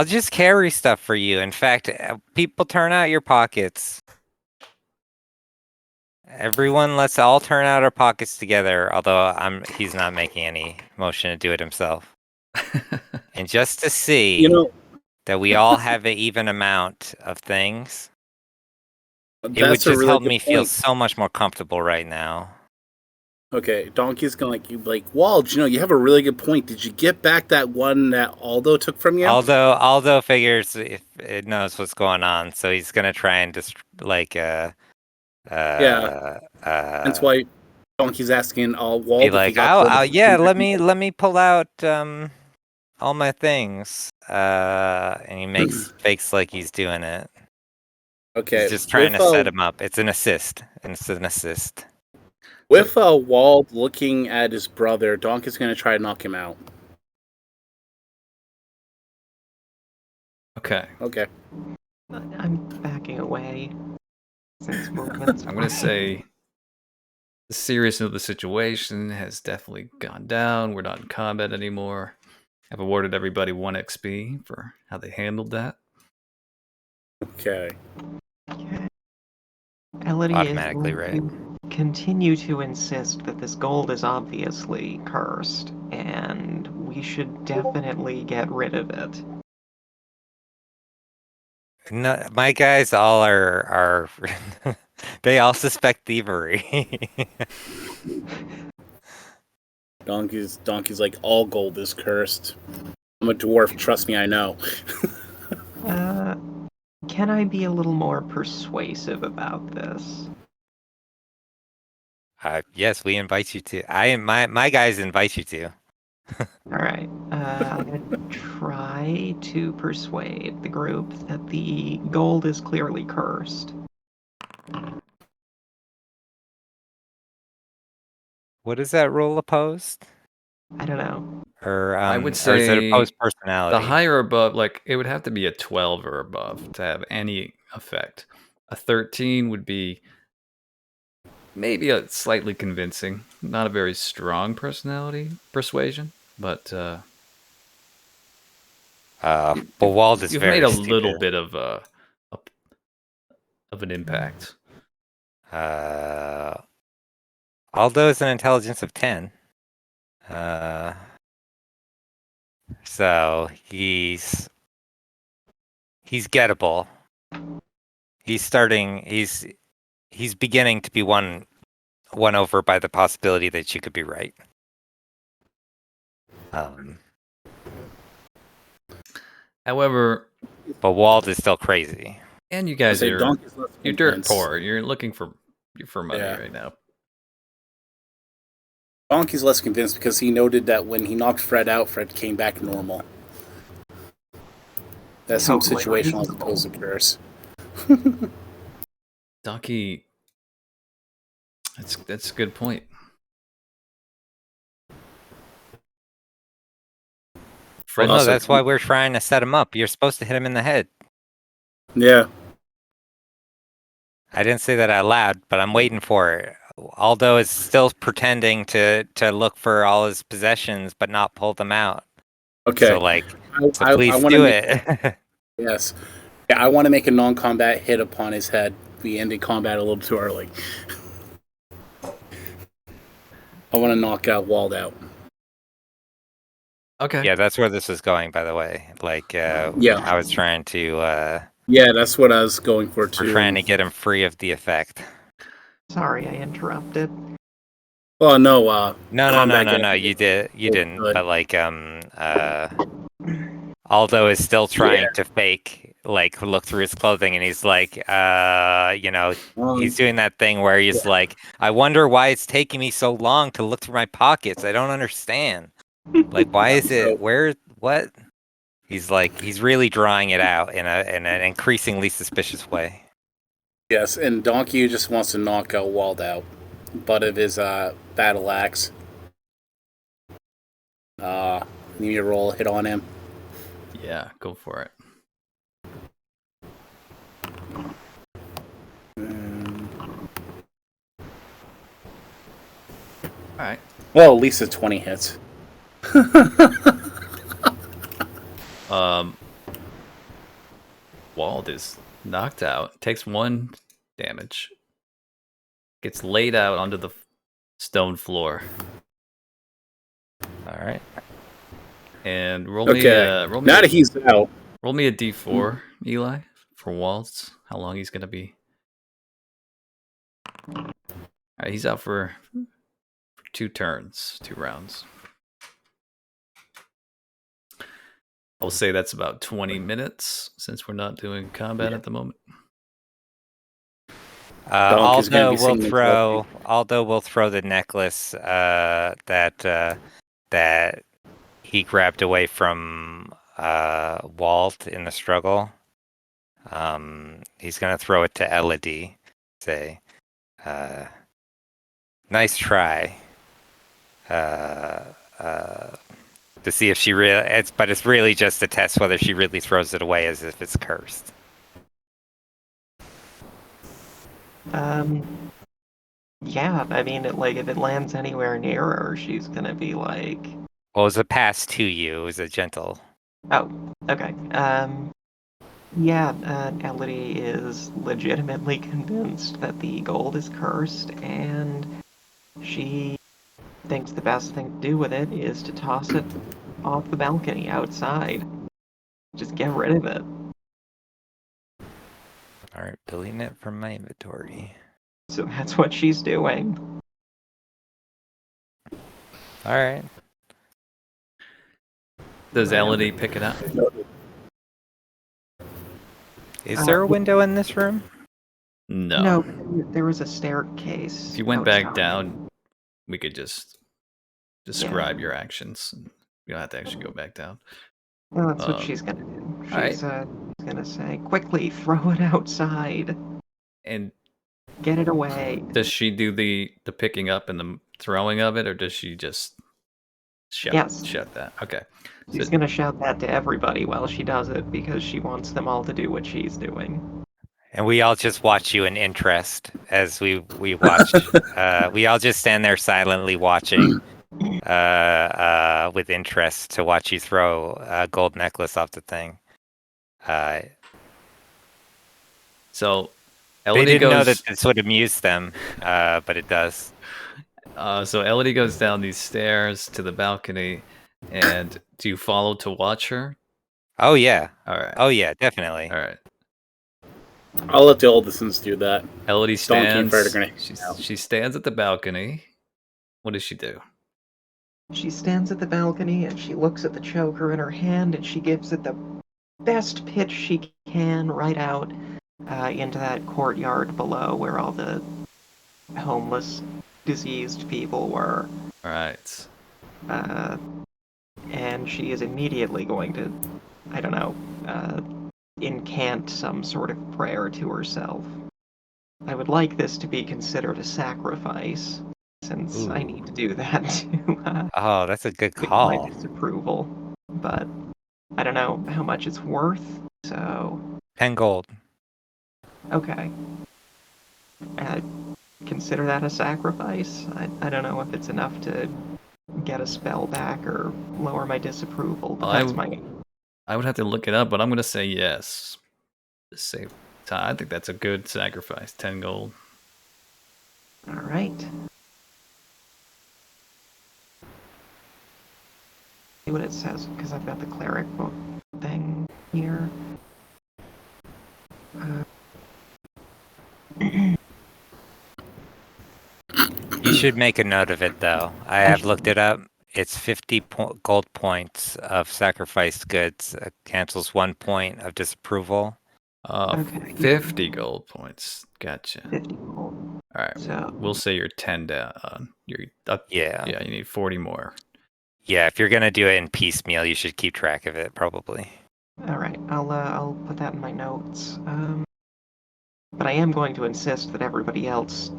just carry stuff for you. In fact, people turn out your pockets. Everyone, let's all turn out our pockets together. Although he's not making any motion to do it himself. And just to see that we all have an even amount of things, it would just help me feel so much more comfortable right now. Okay, Donkey's gonna like Wald, you have a really good point. Did you get back that one that Aldo took from you? Aldo figures if it knows what's going on, so he's gonna try and just That's why Donkey's asking Wald be if like, he got yeah, let me pull out all my things. And he fakes like he's doing it. Okay. He's just trying with, to set him up. It's an assist. And it's an assist. With Wald looking at his brother, Donkey's going to try to knock him out. Okay. Okay. I'm backing away. Since movement's I'm gonna fine. say the seriousness of the situation has definitely gone down. We're not in combat anymore. I've awarded everybody 1 XP for how they handled that. Okay. Okay. Elodie is Automatically, going to continue to insist that this gold is obviously cursed, and we should definitely get rid of it. No, my guys all are they all suspect thievery. Donkey's like, all gold is cursed. I'm a dwarf, trust me, I know. Can I be a little more persuasive about this? Yes, we invite you to. My guys invite you to. Alright, I'm gonna try to persuade the group that the gold is clearly cursed. What is that roll opposed? I don't know. Or I would or is it say opposed the personality? higher above, like it would have to be a 12 or above to have any effect. A 13 would be maybe a slightly convincing, not a very strong personality persuasion, but But Wald is you've made very a little stupid. bit of an impact. Aldo is an intelligence of 10. So he's gettable. He's beginning to be won over by the possibility that you could be right. However, But Wald is still crazy. and you guys are Donkey's less you're dirt convinced. poor. You're looking for money Yeah. right now. Donkey's less convinced because he noted that when he knocked Fred out, Fred came back normal. That seems Totally situational as reasonable. opposed to curse. Donkey, that's a good point. Well, no, Also- that's why we're trying to set him up. You're supposed to hit him in the head. Yeah. I didn't say that out loud, but I'm waiting for it. Aldo is still pretending to look for all his possessions, but not pull them out. Okay. So, please wanna do make- it. Yes. Yeah, I want to make a non-combat hit upon his head. We ended combat a little too early. I want to knock out Wald out. Okay. Yeah, that's where this is going, by the way. Yeah. I was trying to, Yeah, that's what I was going for too. we're trying to get him free of the effect. Sorry, I interrupted. Oh no, No, you didn't. good. But Aldo is still trying to fake, look through his clothing, and he's he's doing that thing where he's like, I wonder why it's taking me so long to look through my pockets. I don't understand. Why is it, what? He's really drawing it out in an increasingly suspicious way. Yes, and Donkey just wants to knock out Wald out. Butt of his battle axe. Need me to roll a hit on him. Yeah, go for it. All right. Well, at least it's 20 hits. Wald is knocked out, takes 1 damage, gets laid out onto the stone floor. All right. And roll Okay. me Now that he's out, roll me a d4, Eli, for Wald's. How long he's gonna be? All right, he's out for 2 turns, 2 rounds. I'll say that's about 20 minutes since we're not doing combat at the moment. Donk is gonna Aldo be singing will throw the necklace that he grabbed away from Walt in the struggle. He's gonna throw it to Elodie. Say, nice try. To see if she really, but it's really just to test whether she really throws it away as if it's cursed. Yeah, I mean, if it lands anywhere near her, she's gonna be like, Well, it was a pass to you. It was a gentle. oh, okay. Yeah, Elodie is legitimately convinced that the gold is cursed, and she thinks the best thing to do with it is to toss it off the balcony outside. Just get rid of it. All right, deleting it from my inventory. So that's what she's doing. All right. Does Elodie pick it up? Is there a window in this room? No. No, there was a staircase. If you went back outside. down, we could just describe your actions. You don't have to actually go back down. Well, that's what she's gonna do. She's alright. gonna say, quickly throw it outside. And Get it away. does she do the picking up and the throwing of it, or does she just shout that? Okay. She's gonna shout that to everybody while she does it because she wants them all to do what she's doing. And we all just watch you in interest as we watch. We all just stand there silently watching with interest to watch you throw a gold necklace off the thing. So Elodie they didn't know that this would amuse them, but it does. So Elodie goes down these stairs to the balcony, and do you follow to watch her? Oh yeah. All right. Oh yeah, definitely. All right. I'll let the Oldisons do that. Elodie stands. She stands at the balcony. What does she do? She stands at the balcony and she looks at the choker in her hand and she gives it the best pitch she can right out into that courtyard below where all the homeless, diseased people were. All right. And she is immediately going to, I don't know, incant some sort of prayer to herself. I would like this to be considered a sacrifice, since I need to do that to oh, that's a good call. My disapproval, but I don't know how much it's worth, so 10 gold. Okay. Consider that a sacrifice. I don't know if it's enough to get a spell back or lower my disapproval, but that's my... I would have to look it up, but I'm going to say yes. To save time. I think that's a good sacrifice. 10 gold. All right. See what it says, because I've got the cleric book thing here. You should make a note of it, though. I have looked it up. It's 50 gold points of sacrificed goods. Cancels 1 point of disapproval. Okay. 50 gold points. Gotcha. 50 gold. All right. So we'll say you're 10 down. You're up. Yeah. Yeah, you need 40 more. Yeah, if you're going to do it in piecemeal, you should keep track of it, probably. All right. I'll put that in my notes. But I am going to insist that everybody else,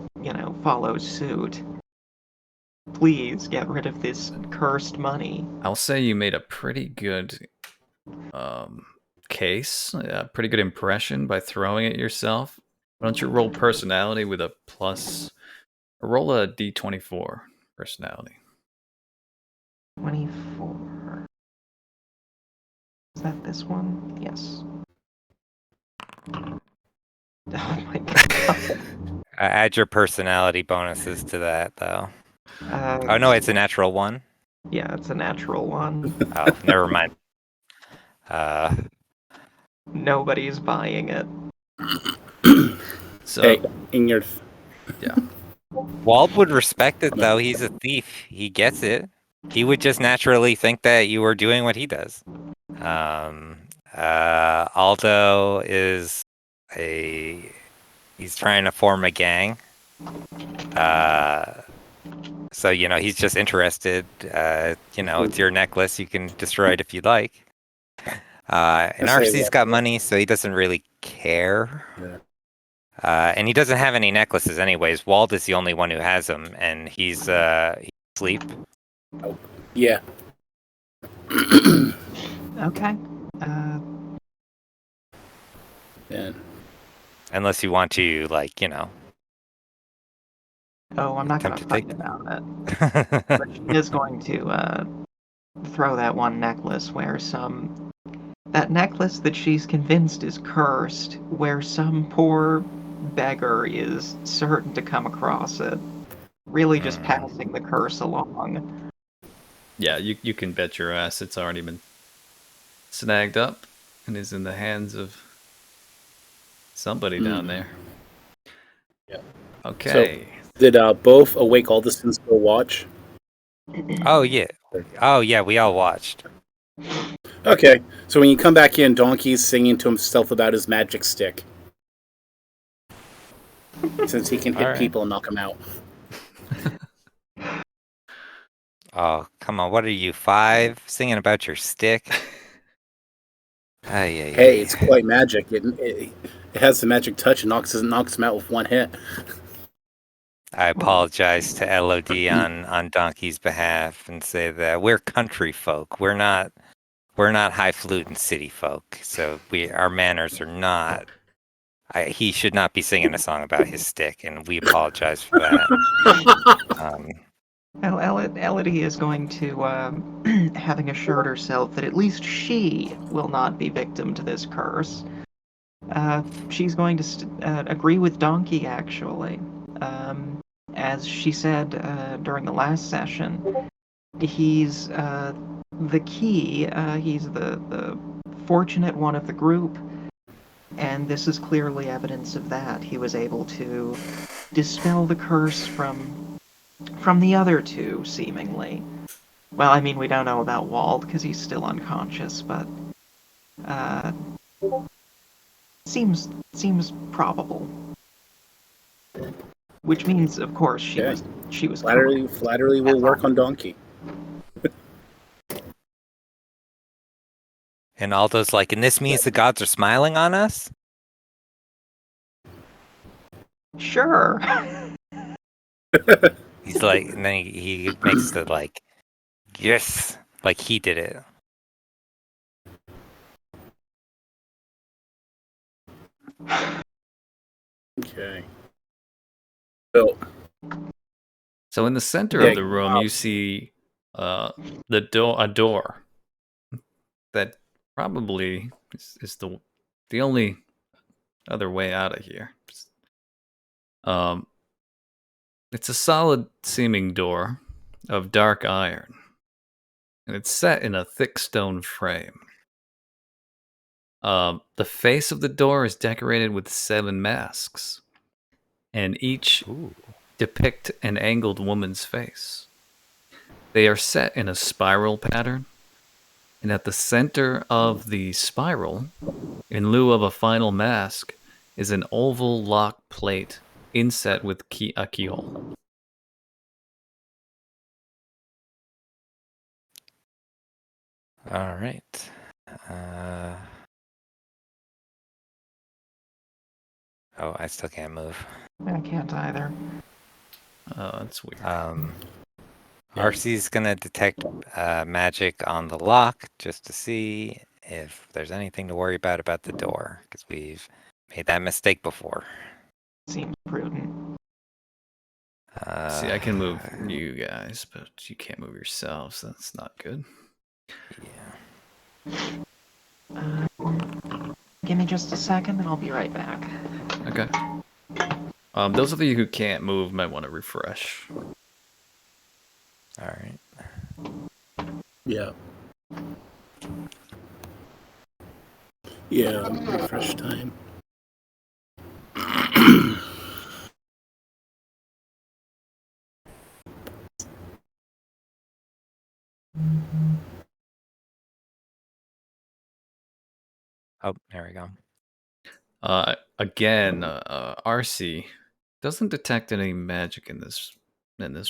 follows suit. Please get rid of this cursed money. I'll say you made a pretty good case, a pretty good impression by throwing it yourself. Why don't you roll personality with a plus, or roll a d24 personality. 24. Is that this one? Yes. Oh my god. Add your personality bonuses to that, though. Oh no, it's a natural 1. Yeah, it's a natural 1. Oh, never mind. Nobody's buying it. So, hey, yeah. Wald would respect it, though. He's a thief. He gets it. He would just naturally think that you were doing what he does. Aldo is he's trying to form a gang. So, he's just interested. It's your necklace. You can destroy it if you like. And I say RC's what? got money, so he doesn't really care. Yeah. And he doesn't have any necklaces anyways. Wald is the only one who has them, and he's asleep. Yeah. Okay. And Unless you want to, like, Oh, I'm not going attempt to to fight take about it. them. But she is going to throw that one necklace where that necklace that she's convinced is cursed, where some poor beggar is certain to come across it. Really just passing the curse along. Yeah, you can bet your ass it's already been snagged up and is in the hands of somebody down there. Yeah. Okay. Did both Awake Alderson still watch? Oh yeah, we all watched. Okay, so when you come back in, Donkey's singing to himself about his magic stick. Since he can hit Alright. people and knock them out. Oh, come on, what are you, 5? Singing about your stick? Hey, it's quite magic. It has the magic touch and knocks him out with one hit. I apologize to LOD on Donkey's behalf and say that we're country folk. We're not highfalutin city folk. So our manners are not. He should not be singing a song about his stick, and we apologize for that. Elodie is going to, having assured herself that at least she will not be victim to this curse, she's going to agree with Donkey, actually. As she said during the last session, he's the key, he's the fortunate one of the group, and this is clearly evidence of that. He was able to dispel the curse from the other two, seemingly. Well, I mean, we don't know about Wald because he's still unconscious, but seems probable. Which means, of course, she was Flattery will work on Donkey. And Aldo's like, and this means the gods are smiling on us? Sure. He's like, and then he makes the like, yes, like he did it. Okay. So in the center of the room, you see a door that probably is the only other way out of here. It's a solid seeming door of dark iron, and it's set in a thick stone frame. The face of the door is decorated with 7 masks, and each depict an angled woman's face. They are set in a spiral pattern, and at the center of the spiral, in lieu of a final mask, is an oval lock plate inset with a keyhole. All right. Oh, I still can't move. I can't either. Oh, that's weird. RC's gonna detect magic on the lock just to see if there's anything to worry about the door, because we've made that mistake before. Seems prudent. See, I can move you guys, but you can't move yourselves. So that's not good. Yeah. Give me just a second and I'll be right back. Okay. Those of you who can't move might want to refresh. All right. Yeah. Yeah, refresh time. Oh, there we go. Again, RC doesn't detect any magic in this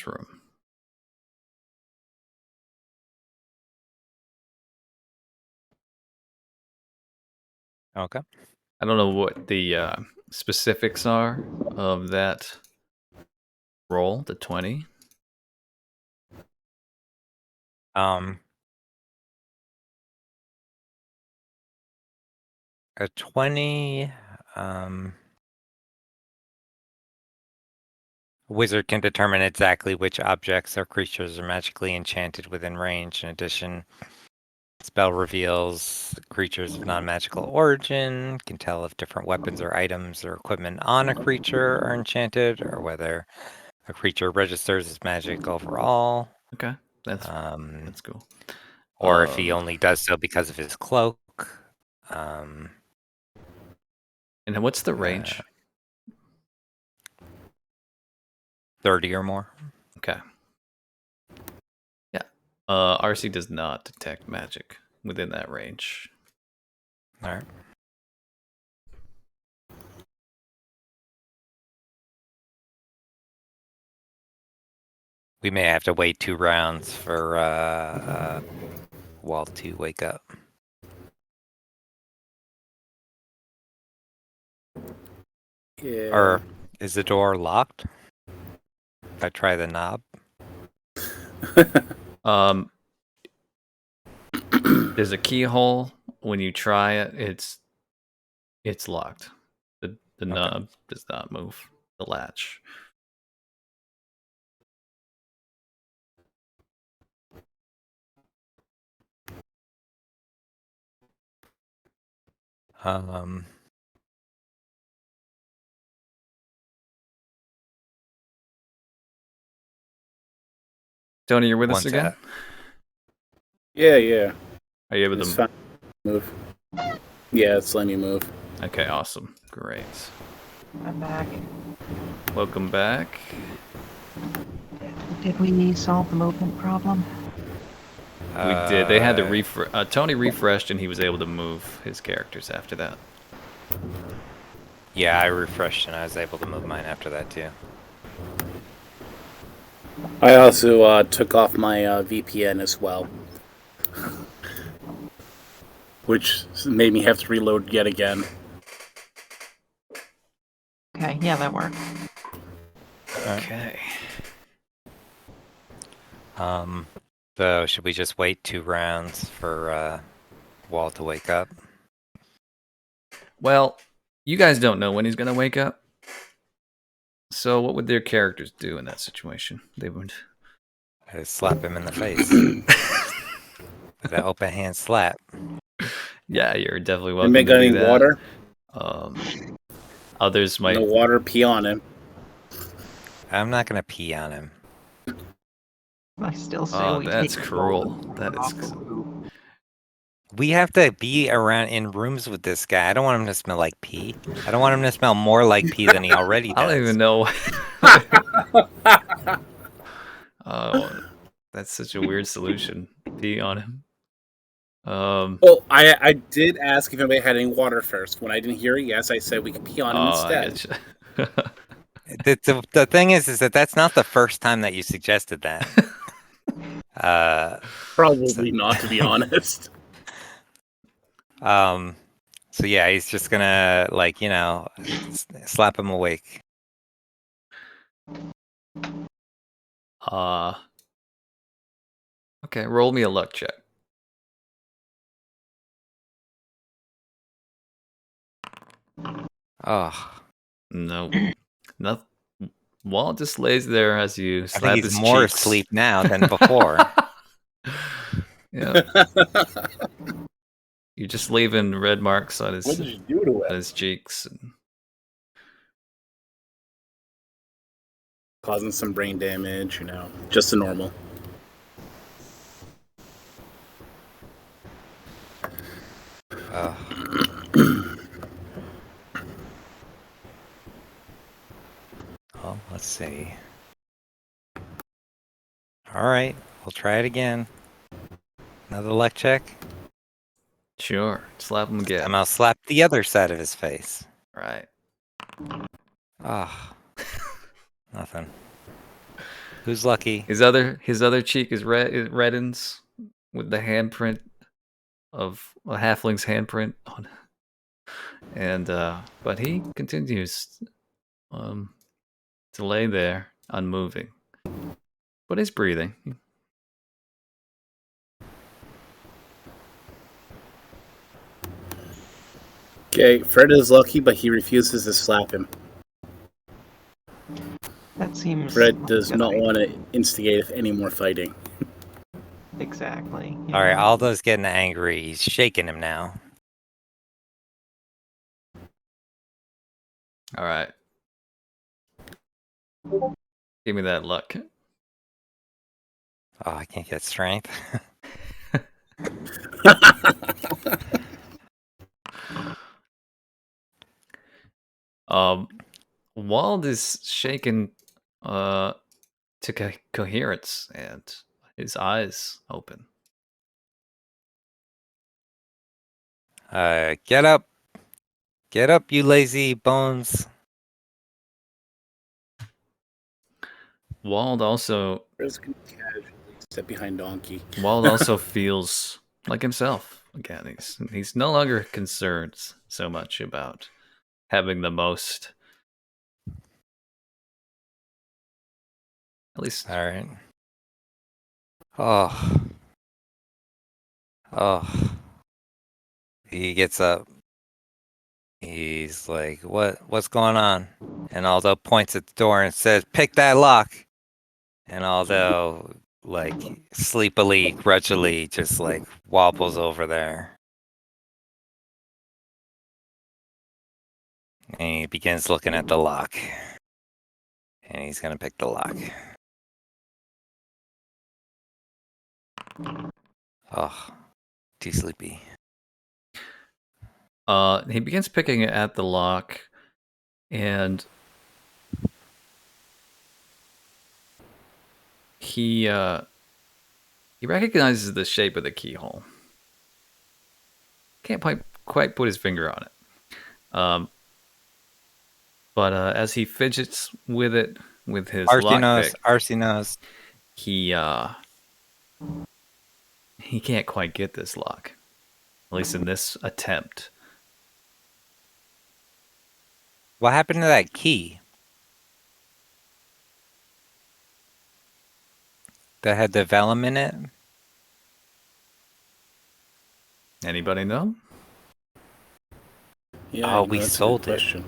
room. Okay. I don't know what the specifics are of that roll, the 20. A 20. Wizard can determine exactly which objects or creatures are magically enchanted within range. In addition, spell reveals creatures of non-magical origin, can tell if different weapons or items or equipment on a creature are enchanted, or whether a creature registers as magic overall. Okay, that's cool. Or if he only does so because of his cloak. And what's the range? 30 or more. Okay. Yeah. RC does not detect magic within that range. All right. We may have to wait 2 rounds for Walt to wake up. Yeah. Or is the door locked? If I try the knob? There's a keyhole. When you try it, it's locked. The knob does not move. The latch. Tony, you're with us again? Yeah. Are you able It's to fine. Move? Yeah, it's letting me move. Okay, awesome. Great. I'm back. Welcome back. Did we solve the movement problem? We did. They had to refresh. Tony refreshed, and he was able to move his characters after that. Yeah, I refreshed, and I was able to move mine after that, too. I also took off my VPN as well, which made me have to reload yet again. Okay, yeah, that works. Okay. So should we just wait 2 rounds for Walt to wake up? Well, you guys don't know when he's gonna wake up. So what would their characters do in that situation? They would I'd slap him in the face with an open hand slap. Yeah, you're definitely And welcome make to do any that. water? Others might. No water, pee on him. I'm not gonna pee on him. I still say we that's take cruel. control That is. off the loop. We have to be around in rooms with this guy. I don't want him to smell like pee. I don't want him to smell more like pee than he already does. I don't even know. Oh, that's such a weird solution. Pee on him. Well, I did ask if anybody had any water first. When I didn't hear a yes, I said we could pee on him instead. The thing is that that's not the first time that you suggested that. Probably not, to be honest. So yeah, he's just gonna slap him awake. Okay, roll me a luck check. Oh, No, nothing. Walt just lays there as you slap I think his he's more cheeks. asleep now than before. Yeah. You're just leaving red marks on his What did you do to on it? his cheeks. Causing some brain damage, just the normal. Well, let's see. All right, we'll try it again. Another luck check. Sure, slap him again. And I'll slap the other side of his face. Right. Ah, nothing. Who's lucky? His other cheek is red. It reddens with the handprint of a halfling's handprint on. And but he continues to lay there, unmoving, but he's breathing. Okay, Fred is lucky, but he refuses to slap him. That seems Fred like does a good not idea. want to instigate any more fighting. Exactly. All right, Aldo's getting angry. He's shaking him now. All right. Give me that luck. Oh, I can't get strength. Wald is shaken to coherence, and his eyes open. Get up. Get up, you lazy bones. Wald also Fred's gonna casually step behind Donkey. feels like himself again. He's no longer concerned so much about having the most. At least All right. Oh. Oh. He gets up. He's like, what's going on? And Aldo points at the door and says, pick that lock. And Aldo, like, sleepily, grudgingly, just like wobbles over there. And he begins looking at the lock. And he's gonna pick the lock. Oh, too sleepy. he begins picking at the lock, and he recognizes the shape of the keyhole. Can't quite put his finger on it. But as he fidgets with it with his lockpick, RC knows. He can't quite get this lock. At least in this attempt. What happened to that key? That had the vellum in it? Anybody know? Yeah, Oh, we that's sold a good it.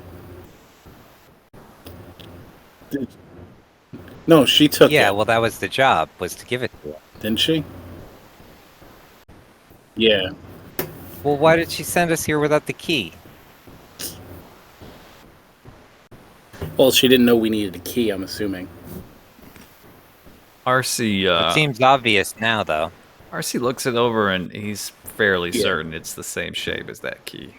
question. No, she took Yeah, it. well, that was the job, was to give it to her. Didn't she? Yeah. Well, why did she send us here without the key? Well, she didn't know we needed a key, I'm assuming. RC It seems obvious now, though. RC looks it over and he's fairly Yeah. certain it's the same shape as that key.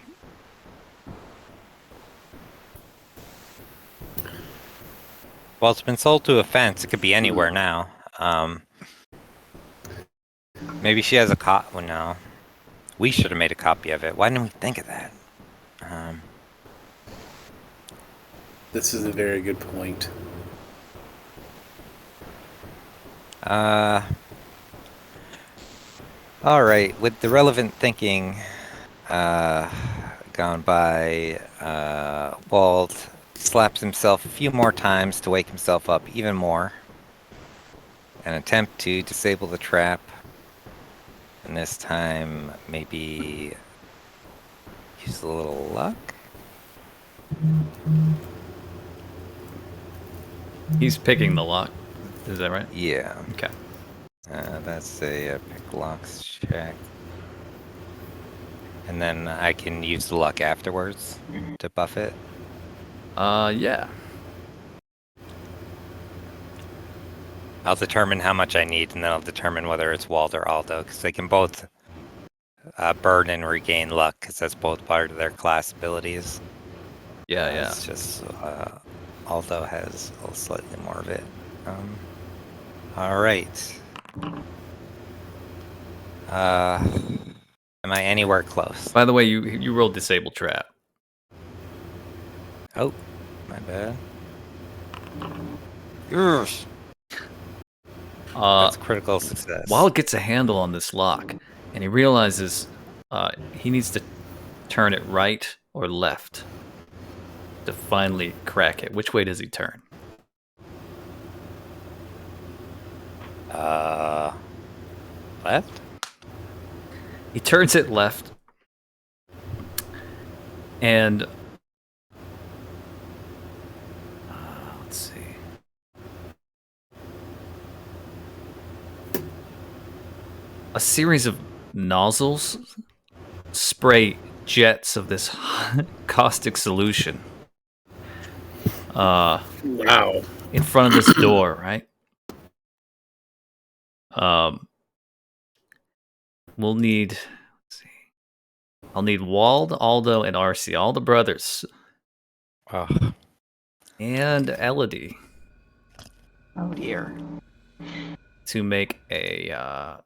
Well, it's been sold to a fence. It could be anywhere now. Maybe she has a copy. Well, no. We should have made a copy of it. Why didn't we think of that? This is a very good point. All right. With the relevant thinking gone by, Wald slaps himself a few more times to wake himself up even more. An attempt to disable the trap. And this time, maybe use a little luck. He's picking the lock. Is that right? Yeah. Okay. That's a pick locks check. And then I can use the luck afterwards to buff it. Yeah. I'll determine how much I need, and then I'll determine whether it's Wald or Aldo, because they can both burn and regain luck, because that's both part of their class abilities. Yeah. It's just Aldo has slightly more of it. All right. Am I anywhere close? By the way, you rolled disable trap. Oh, my bad. Yes. That's critical success. Wald gets a handle on this lock, and he realizes he needs to turn it right or left to finally crack it? Which way does he turn? Left? He turns it left, and let's see. A series of nozzles spray jets of this caustic solution Wow. in front of this door, right? We'll need. Let's see. I'll need Wald, Aldo, and RC, all the brothers, Oh, and Elodie Oh dear. to make a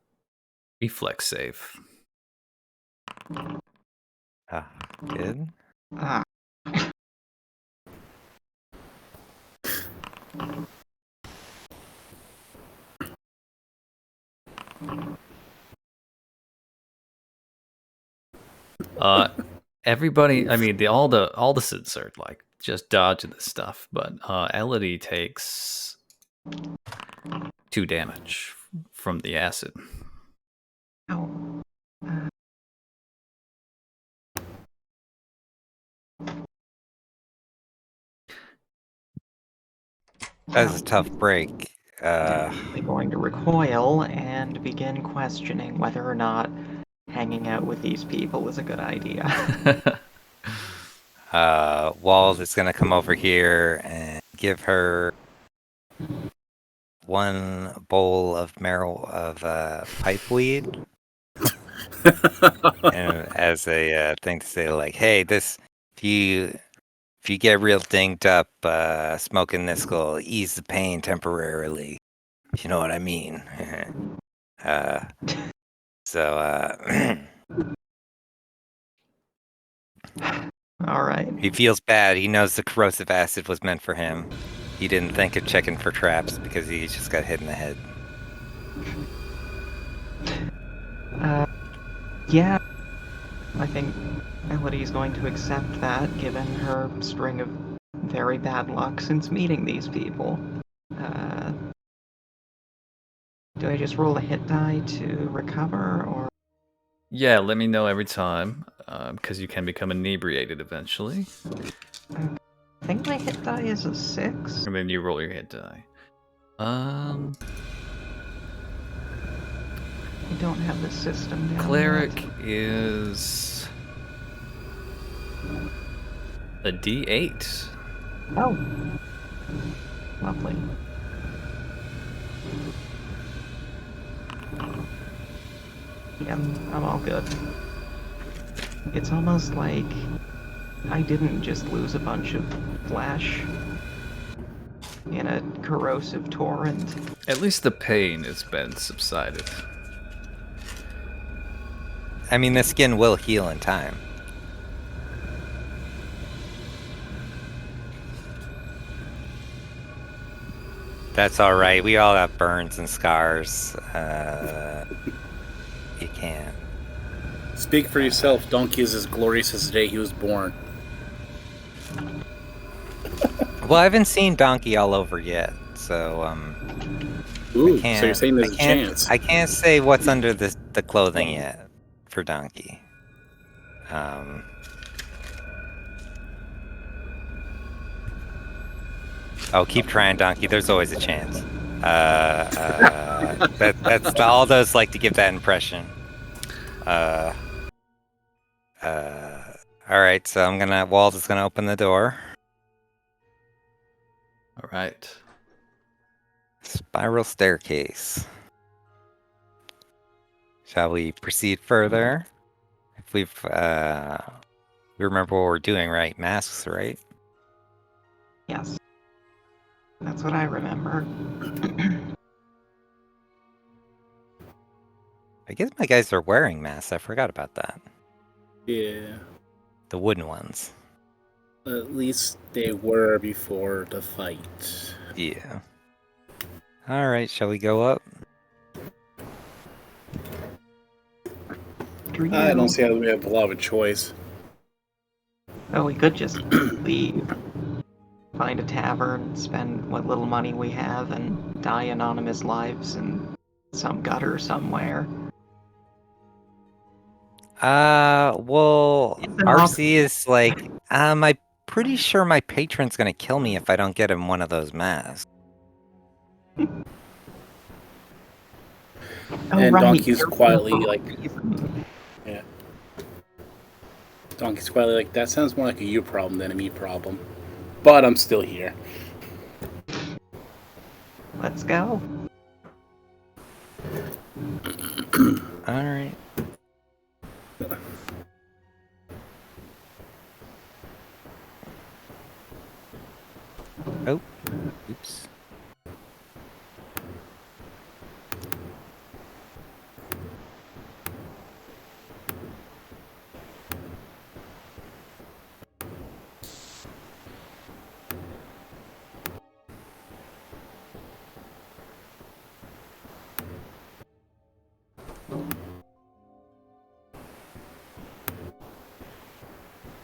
reflex save. good. Ah, Everybody, I mean, all the Aldisons are like just dodging this stuff, but Elodie takes 2 damage from the acid. ow. That was a tough break. Definitely going to recoil and begin questioning whether or not hanging out with these people is a good idea. Wald is gonna come over here and give her 1 bowl of pipe weed, and as a thing to say, like, hey, this if you get real dinged up, smoking this will ease the pain temporarily. If you know what I mean. All right. He feels bad. He knows the corrosive acid was meant for him. He didn't think of checking for traps because he just got hit in the head. Yeah, I think Elodie's going to accept that, given her string of very bad luck since meeting these people. Do I just roll a hit die to recover, or? Yeah, let me know every time, because you can become inebriated eventually. I think my hit die is a 6. And then you roll your hit die. I don't have the system down Cleric yet. is a D8. Oh, lovely. Yeah, I'm all good. It's almost like I didn't just lose a bunch of flesh in a corrosive torrent. At least the pain has been subsided. I mean, the skin will heal in time. That's all right. We all have burns and scars. You can't. Speak for yourself. Donkey is as glorious as the day he was born. Well, I haven't seen Donkey all over yet, so Ooh, so you're saying there's a chance? I can't say what's under the clothing yet for Donkey. Oh, keep trying, Donkey. There's always a chance. That's all those like to give that impression. All right, so Walt is gonna open the door. All right. Spiral staircase. Shall we proceed further? If we remember what we're doing, right? Masks, right? Yes. That's what I remember. I guess my guys are wearing masks. I forgot about that. Yeah. The wooden ones. At least they were before the fight. Yeah. All right, shall we go up? I don't see how we have a lot of a choice. Oh, we could just leave. Find a tavern, spend what little money we have, and die anonymous lives in some gutter somewhere. Well, It's an RC is like, I'm pretty sure my patron's gonna kill me if I don't get him one of those masks. Oh, And right, Donkey's you're quietly for a like, reason. yeah. Donkey's quietly like, that sounds more like a you problem than a me problem. But I'm still here. Let's go. Alright. Oh, oops.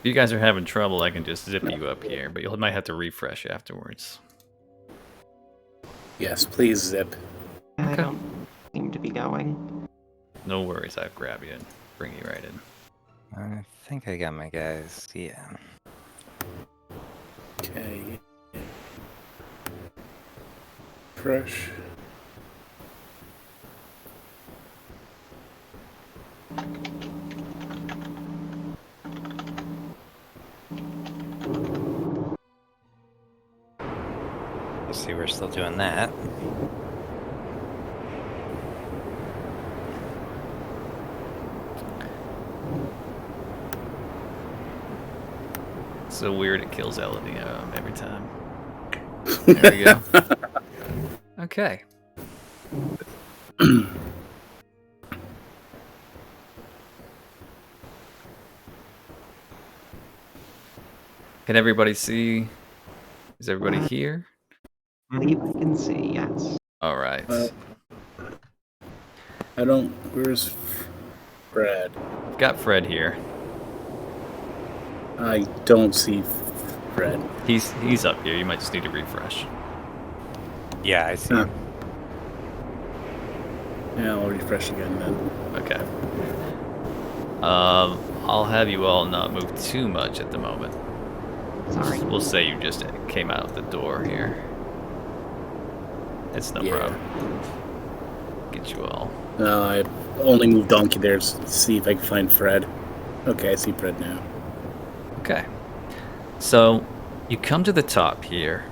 If you guys are having trouble, I can just zip you up here, but you might have to refresh afterwards. Yes, please zip. I Okay. don't seem to be going. No worries, I'll grab you and bring you right in. I think I got my guys. Yeah. Okay. Fresh. Let's see, we're still doing that. So weird it kills Elodie every time. There we go. Okay. Can everybody see? Is everybody here? I believe I can see, yes. All right. I don't. Where's Fred? I've got Fred here. I don't see Fred. He's up here. You might just need to refresh. Yeah, I see. Huh. Yeah, I'll refresh again then. Okay. I'll have you all not move too much at the moment. Sorry. We'll say you just came out the door here. It's no Yeah. problem. Get you all. No, I only moved Donkey there to see if I can find Fred. Okay, I see Fred now. Okay. So you come to the top here,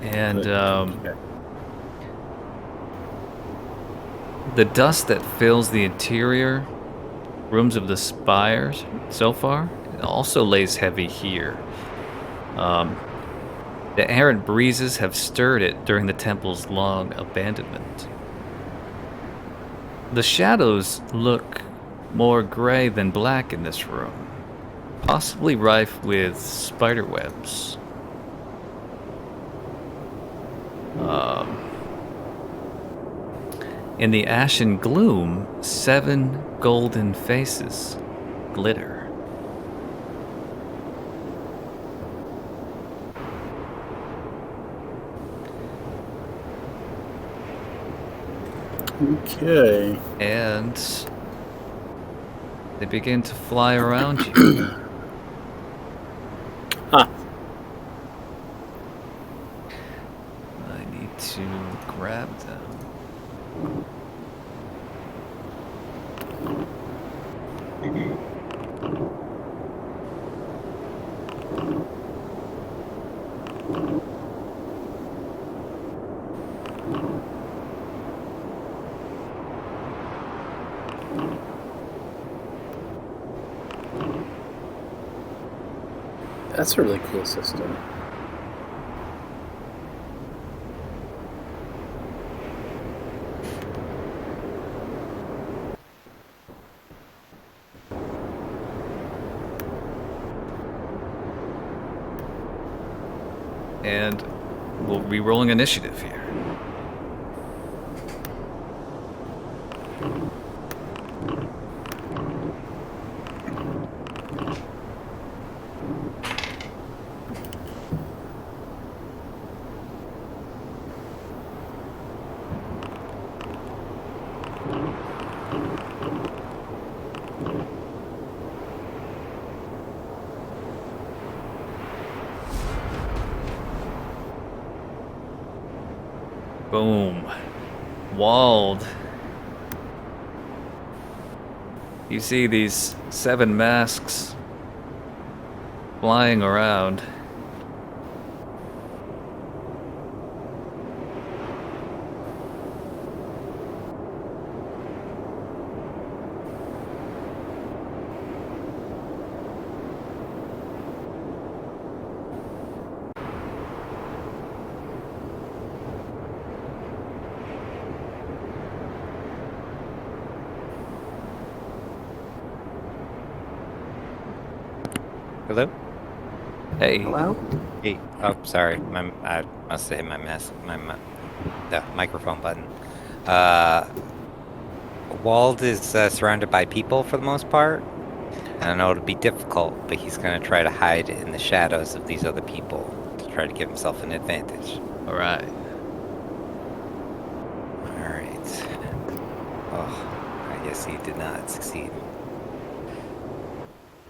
and Good. Okay. the dust that fills the interior rooms of the spires so far also lays heavy here. The errant breezes have stirred it during the temple's long abandonment. The shadows look more gray than black in this room, possibly rife with spider webs. In the ashen gloom, 7 golden faces glitter. Okay. And they begin to fly around you. Ah, I need to grab them. that's a really cool system. And we'll be rolling initiative here. Boom. Walled. You see these 7 masks flying around. Hello? Hey. Hello? Hey. Oh, sorry. I must have hit the microphone button. Wald is surrounded by people for the most part. And I know it'll be difficult, but he's going to try to hide in the shadows of these other people to try to give himself an advantage. All right. Alright. Oh, I guess he did not succeed.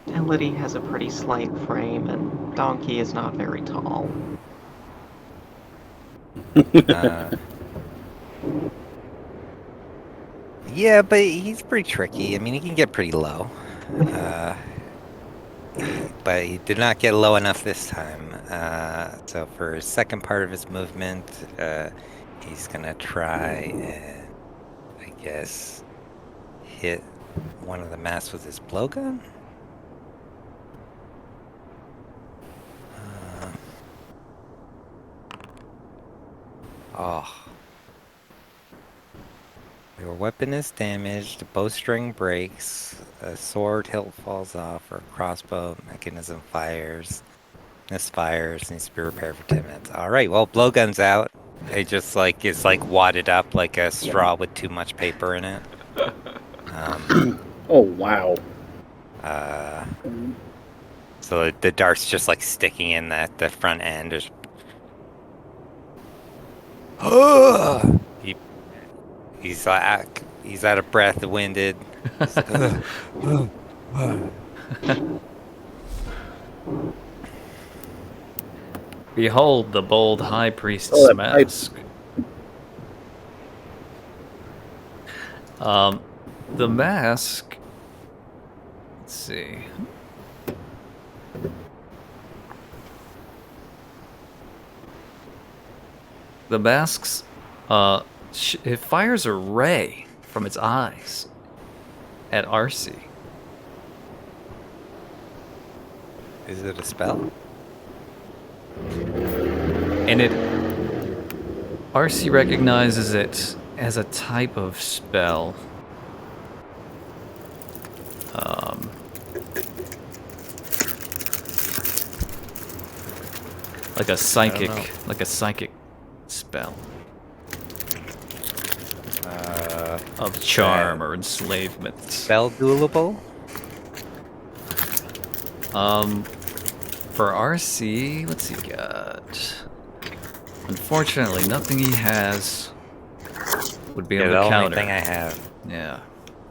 And Liddy has a pretty slight frame, and Donkey is not very tall. Yeah, but he's pretty tricky. I mean, he can get pretty low. But he did not get low enough this time. So for his second part of his movement, he's gonna try and, I guess, hit one of the masks with his blowgun? Oh. Your weapon is damaged, the bowstring breaks, a sword hilt falls off, or a crossbow mechanism fires. Misfires, needs to be repaired for 10 minutes. Alright, well, blowgun's out. It just is wadded up like a straw with too much paper in it. Oh, wow. So the dart's just sticking in the front end. Just... he's out of breath, winded. Behold the bold high priest's Oh, that pipe. mask. The mask. Let's see. The mask's it fires a ray from its eyes at RC. Is it a spell? And RC recognizes it as a type of spell. Like a psychic spell of charm or enslavement. Spell duelable? For RC, what's he got? Unfortunately, nothing he has would be able to The counter. only thing I have Yeah.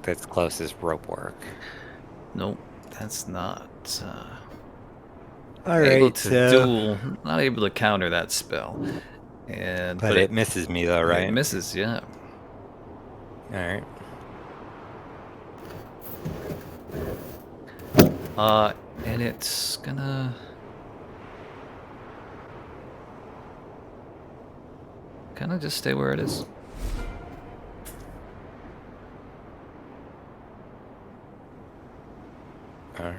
that's close is rope work. Nope, that's not All able right, to so... duel. Not able to counter that spell. But it misses me though, right? It misses, yeah. All right. And it's gonna kind of just stay where it is. All right.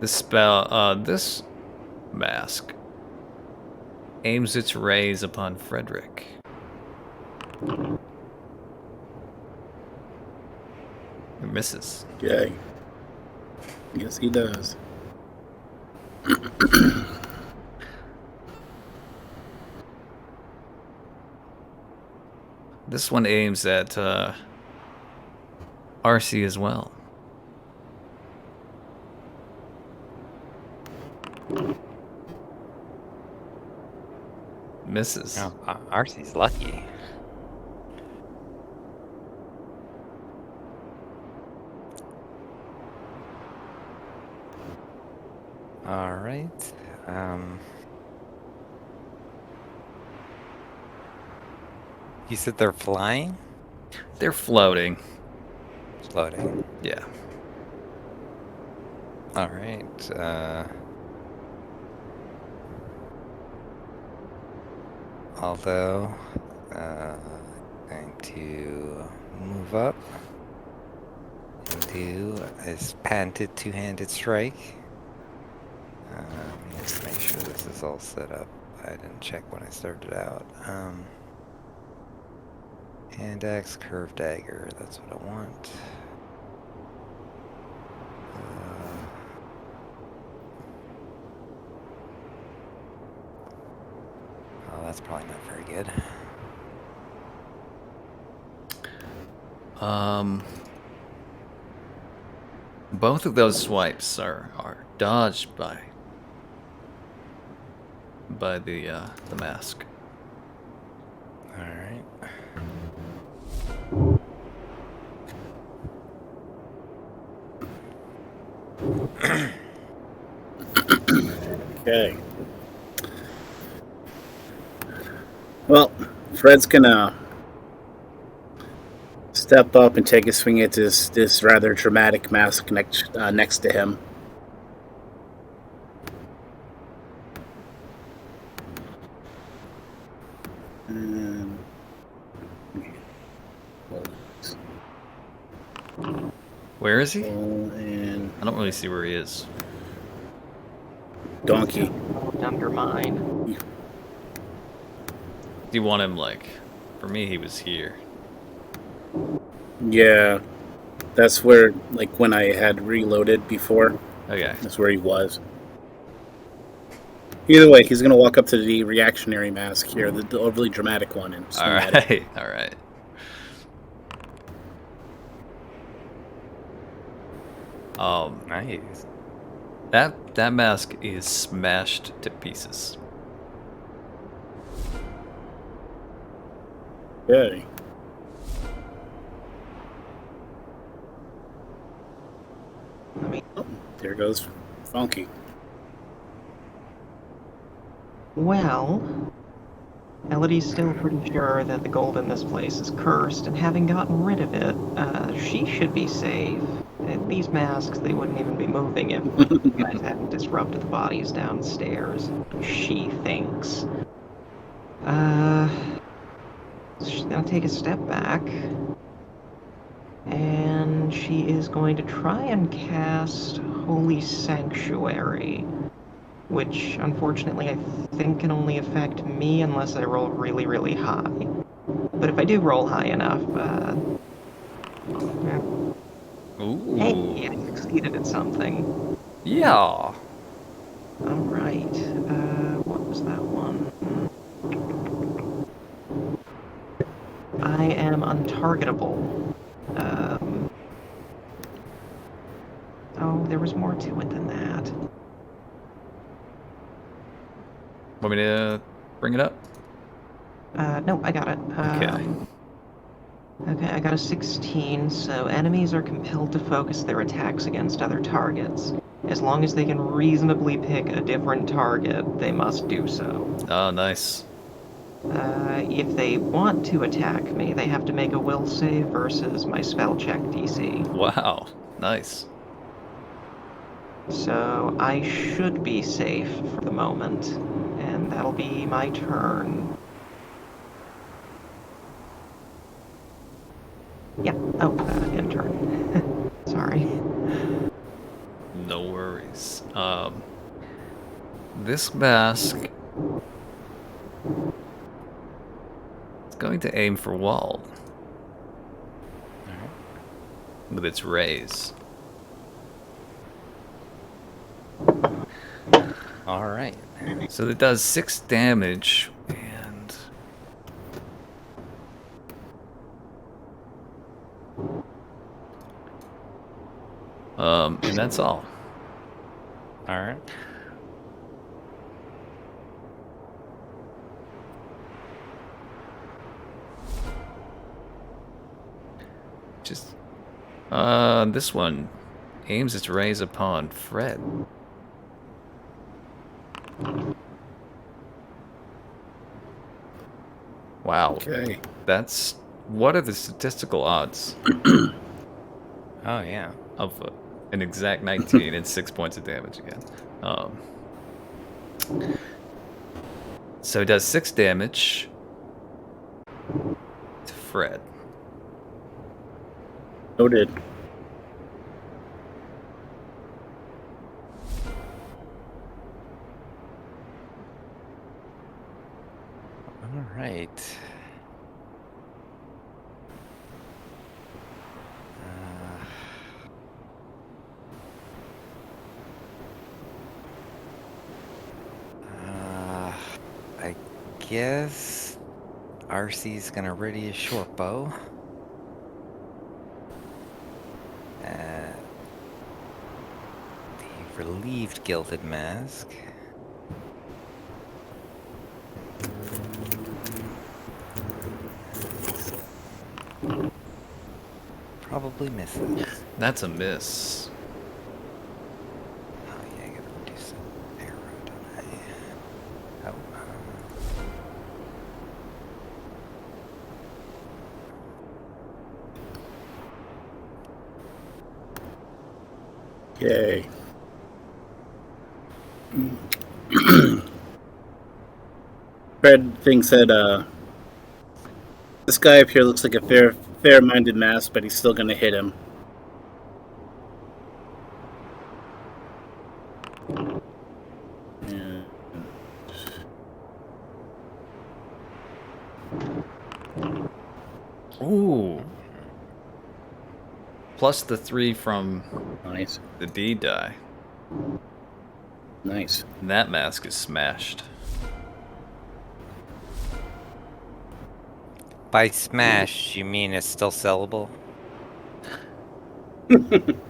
This mask aims its rays upon Frederick. It misses. Yay. Yes, he does. This one aims at RC as well. Misses. Oh, RC's lucky. All right. You said they're flying? They're floating. Floating. Yeah. All right. Although, going to move up and do this patented two-handed strike. Let me just make sure this is all set up. I didn't check when I started out. Hand axe, curved dagger. That's what I want. Oh, that's probably not very good. Both of those swipes are dodged by the mask. All right. Okay. Well, Fred's gonna step up and take a swing at this rather dramatic mask next to him. And Where is he? and I don't really see where he is. donkey. Under mine. Do you want him like? For me, he was here. Yeah, that's where like when I had reloaded before. Okay. That's where he was. Either way, he's gonna walk up to the reactionary mask here, the overly dramatic one, and swing All at it. right. All right. Nice. That mask is smashed to pieces. Okay. I mean, Oh, there goes Funky. well, Elodie's still pretty sure that the gold in this place is cursed, and having gotten rid of it, she should be safe. These masks, they wouldn't even be moving if you guys hadn't disrupted the bodies downstairs. She thinks. She's gonna take a step back, and she is going to try and cast Holy Sanctuary, which unfortunately I think can only affect me unless I roll really, really high. But if I do roll high enough, Ooh. hey, I succeeded at something. Yeah. All right. What was that one? I am untargetable. Oh, there was more to it than that. Want me to bring it up? No, I got it. Okay. Okay, I got a 16, so enemies are compelled to focus their attacks against other targets. As long as they can reasonably pick a different target, they must do so. Oh, nice. If they want to attack me, they have to make a will save versus my spell check DC. Wow. Nice. So I should be safe for the moment, and that'll be my turn. Yeah, oh, end turn. Sorry. No worries. This mask is going to aim for Wald with its rays. All right. So it does 6 damage, and and that's all. All right. Just this one aims its rays upon Fred. Wow. Okay. What are the statistical odds Oh, yeah. of an exact 19 and 6 points of damage again? So it does 6 damage to Fred. Noted. All right. I guess RC's gonna ready a short bow. The relieved gilded mask. Probably misses. That's a miss. Oh yeah, I gotta reduce some arrow, don't I? Oh. Yay. Fred thinks that this guy up here looks like a fair-minded mask, but he's still gonna hit him. And Ooh. Plus the 3 from nice, the D die. nice. And that mask is smashed. By smash, you mean it's still sellable?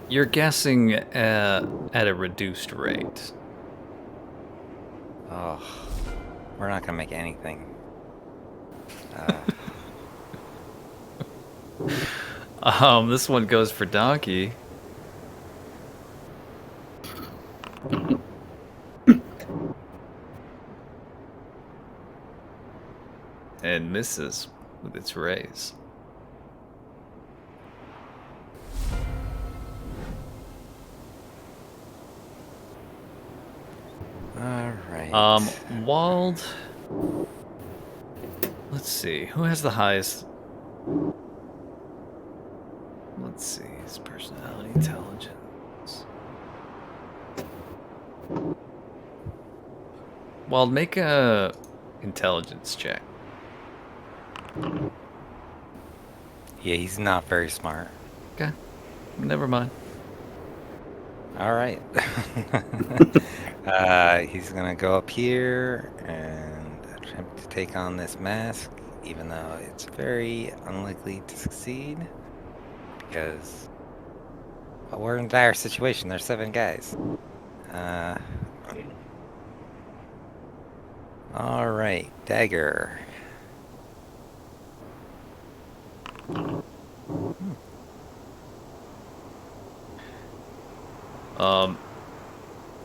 You're guessing at a reduced rate. Oh, we're not gonna make anything. This one goes for Donkey. And misses with its raise. All right. Wald. Let's see. Who has the highest? Let's see. His personality, intelligence. Wald, make a intelligence check. Yeah, he's not very smart. Okay. Never mind. All right. He's gonna go up here and attempt to take on this mask, even though it's very unlikely to succeed. Because we're in a dire situation. There's 7 guys. All right, dagger.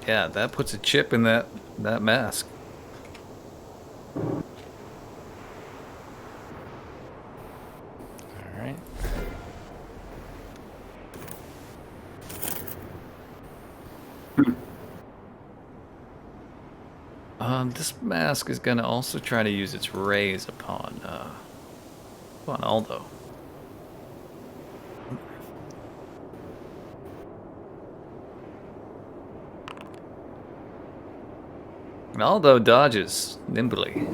Yeah, that puts a chip in that mask. All right. This mask is gonna also try to use its raise upon Aldo. And Aldo dodges nimbly.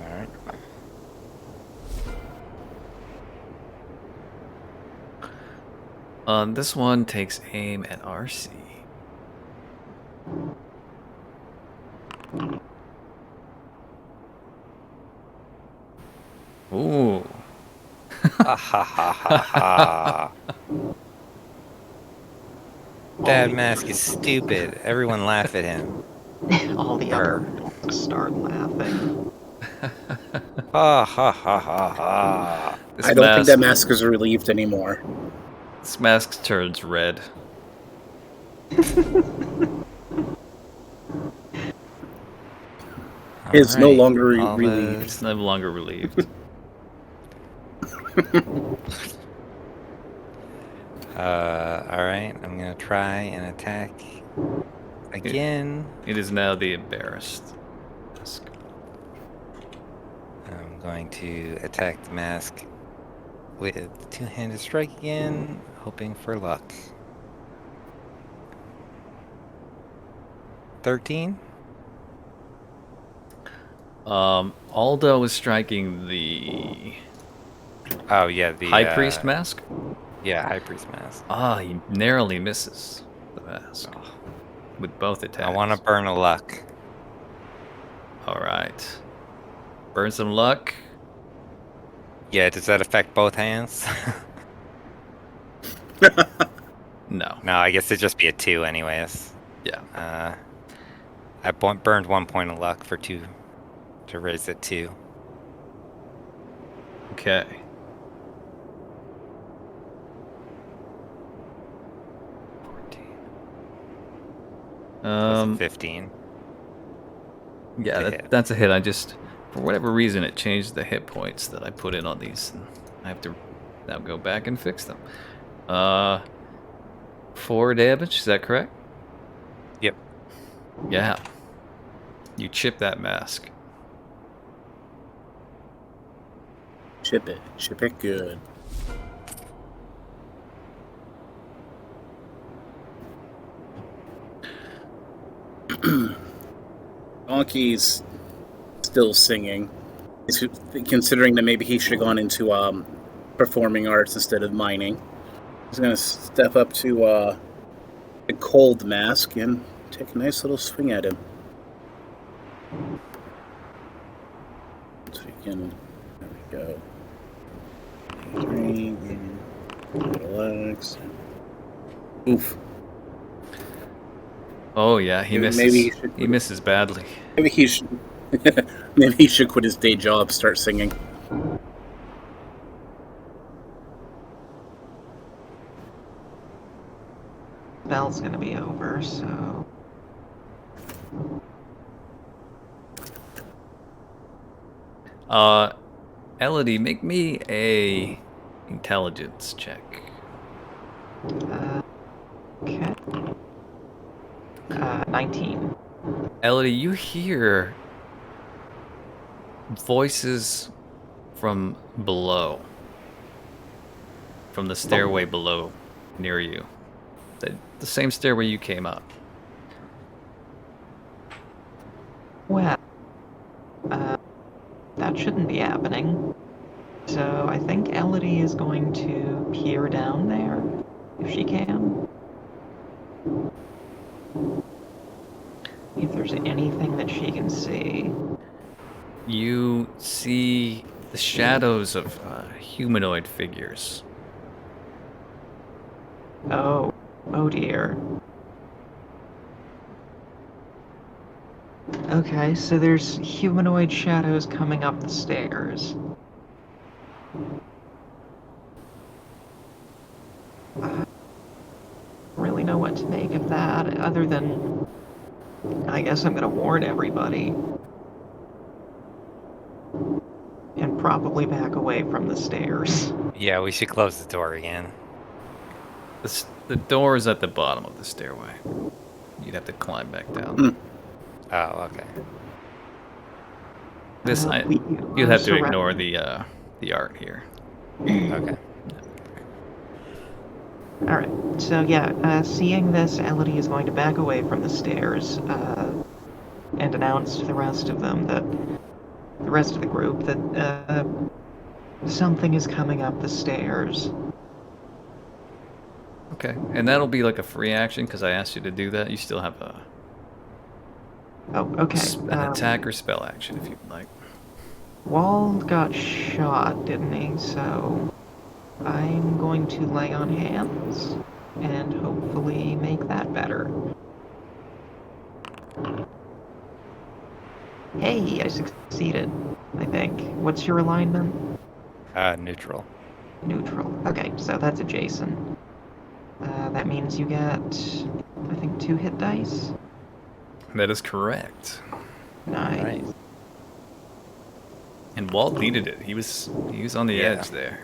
All right. This one takes aim at RC. Ooh. Ha ha ha ha ha. That mask is stupid. Everyone laugh at him. All the other adults start laughing. Ha ha ha ha ha. I don't think that mask is relieved anymore. This mask turns red. It's no Alright, longer all relieved. It's no longer relieved. Alright, I'm gonna try and attack again. It is now the embarrassed mask. I'm going to attack the mask with two-handed strike again, hoping for luck. 13? Aldo is striking the Oh yeah, the High Priest mask. Yeah, High Priest mask. He narrowly misses the mask with both attacks. I want to burn a luck. All right. Burn some luck. Yeah, does that affect both hands? No. No, I guess it'd just be a 2 anyways. Yeah. I burned 1 point of luck for 2 to raise it 2. Okay. That's a 15. Yeah, that's a hit. I just, for whatever reason, it changed the hit points that I put in on these, and I have to now go back and fix them. 4 damage. Is that correct? Yep. Yeah. You chip that mask. Chip it. Chip it good. Donkey's still singing. He's considering that maybe he should have gone into performing arts instead of mining. He's going to step up to a cold mask and take a nice little swing at him. So we can, there we go. 3, relax. Oof. Oh yeah, he misses. Maybe he misses badly. Maybe he should. Maybe he should quit his day job, start singing. Spell's gonna be over, so Elodie, make me a intelligence check. okay. 19. Elodie, you hear voices from below, from the stairway below, near you. The same stairway you came up. Well, that shouldn't be happening. So I think Elodie is going to peer down there, if she can. If there's anything that she can see. You see the shadows of humanoid figures. Oh dear. Okay, so there's humanoid shadows coming up the stairs. I don't really know what to make of that, other than I guess I'm gonna warn everybody. And probably back away from the stairs. Yeah, we should close the door again. The door is at the bottom of the stairway. You'd have to climb back down. Oh, okay. This you'd have to ignore the art here. Okay. Alright, so yeah, seeing this, Elodie is going to back away from the stairs and announce to the rest of them that the rest of the group that something is coming up the stairs. Okay, and that'll be like a free action because I asked you to do that. You still have Oh, okay. an attack or spell action if you'd like. Wald got shot, didn't he? So I'm going to lay on hands and hopefully make that better. Hey, I succeeded, I think. What's your alignment? Neutral. Neutral. Okay, so that's adjacent. That means you get, I think, 2 hit dice. That is correct. Nice. Right. And Walt needed it. He was on the Yeah. edge there.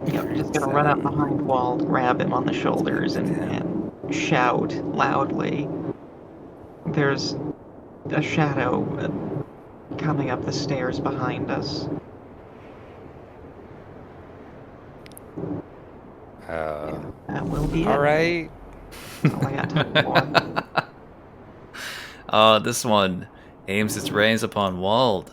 Yep, just gonna run up behind Walt, grab him on the shoulders, and shout loudly. There's a shadow coming up the stairs behind us. That will be All it. right. That's all I got time for. This one aims its rays upon Wald.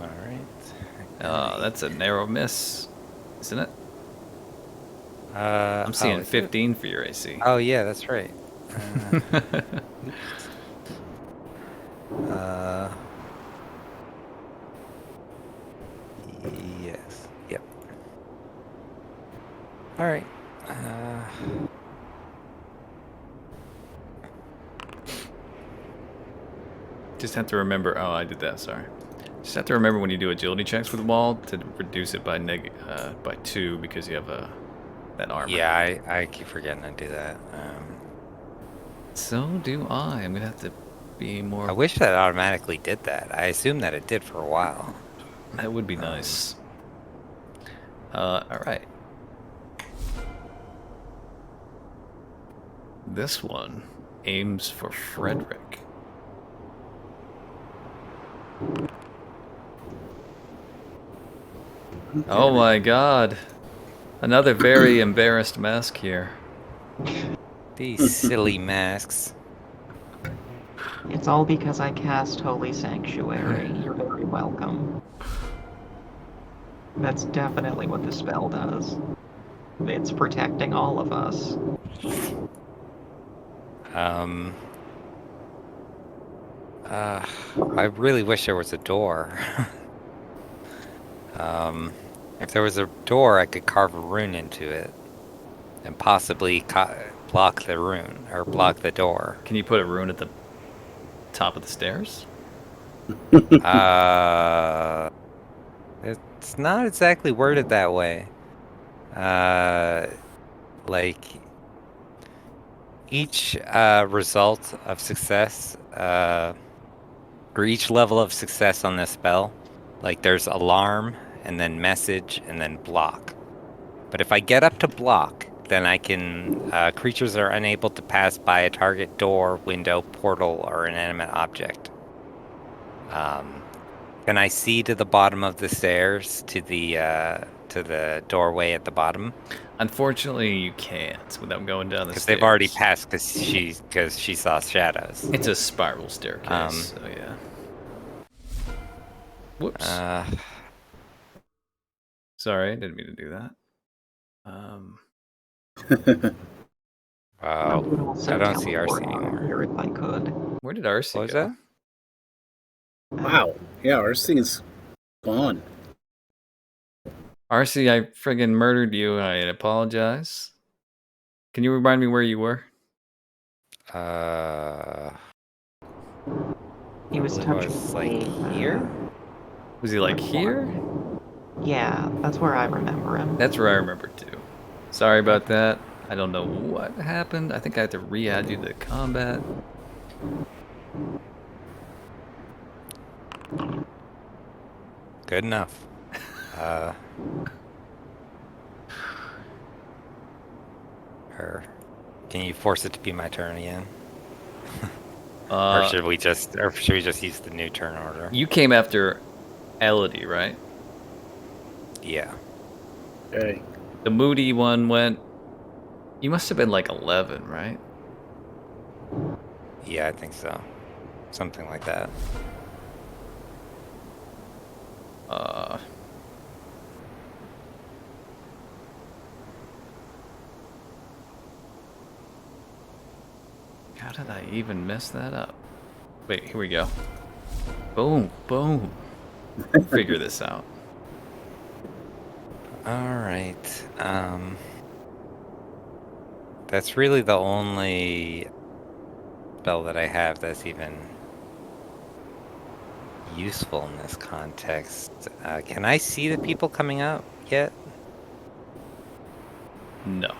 All right. That's a narrow miss, isn't it? I'm I'm seeing 15 for your AC. Oh yeah, that's right. Yes. Yep. All right. Just have to remember. Oh, I did that. Sorry. Just have to remember when you do agility checks with Wald to reduce it by 2 because you have that armor. Yeah, I keep forgetting to do that. So do I. I'm gonna have to be more. I wish that automatically did that. I assumed that it did for a while. That would be nice. All right. This one aims for Frederick. Oh my god. Another very embarrassed mask here. These silly masks. It's all because I cast Holy Sanctuary. You're very welcome. That's definitely what the spell does. It's protecting all of us. I really wish there was a door. If there was a door, I could carve a rune into it, and possibly block the rune or block the door. Can you put a rune at the top of the stairs? It's not exactly worded that way. Like each result of success, or each level of success on this spell, like there's alarm and then message and then block. But if I get up to block, then I can creatures are unable to pass by a target door, window, portal, or inanimate object. Can I see to the bottom of the stairs to the doorway at the bottom? Unfortunately, you can't without going down the stairs. Because they've already passed because she saw shadows. It's a spiral staircase, so yeah. Whoops. Sorry, I didn't mean to do that. Wow. I don't see RC anymore. Here if I could. Where did RC What was go? that? Wow. Yeah, our thing's gone. RC, I friggin' murdered you. I apologize. Can you remind me where you were? He was It touching was like me, here? Was he like here? Yeah, that's where I remember him. That's where I remember too. Sorry about that. I don't know what happened. I think I have to re-add you to combat. Good enough. Can you force it to be my turn again? Or should we just use the new turn order? You came after Elodie, right? Yeah. Okay. The moody one went. You must have been like 11, right? Yeah, I think so. Something like that. How did I even mess that up? Wait, here we go. Boom, boom. Figure this out. Alright. That's really the only spell that I have that's even useful in this context. Can I see the people coming up yet? No.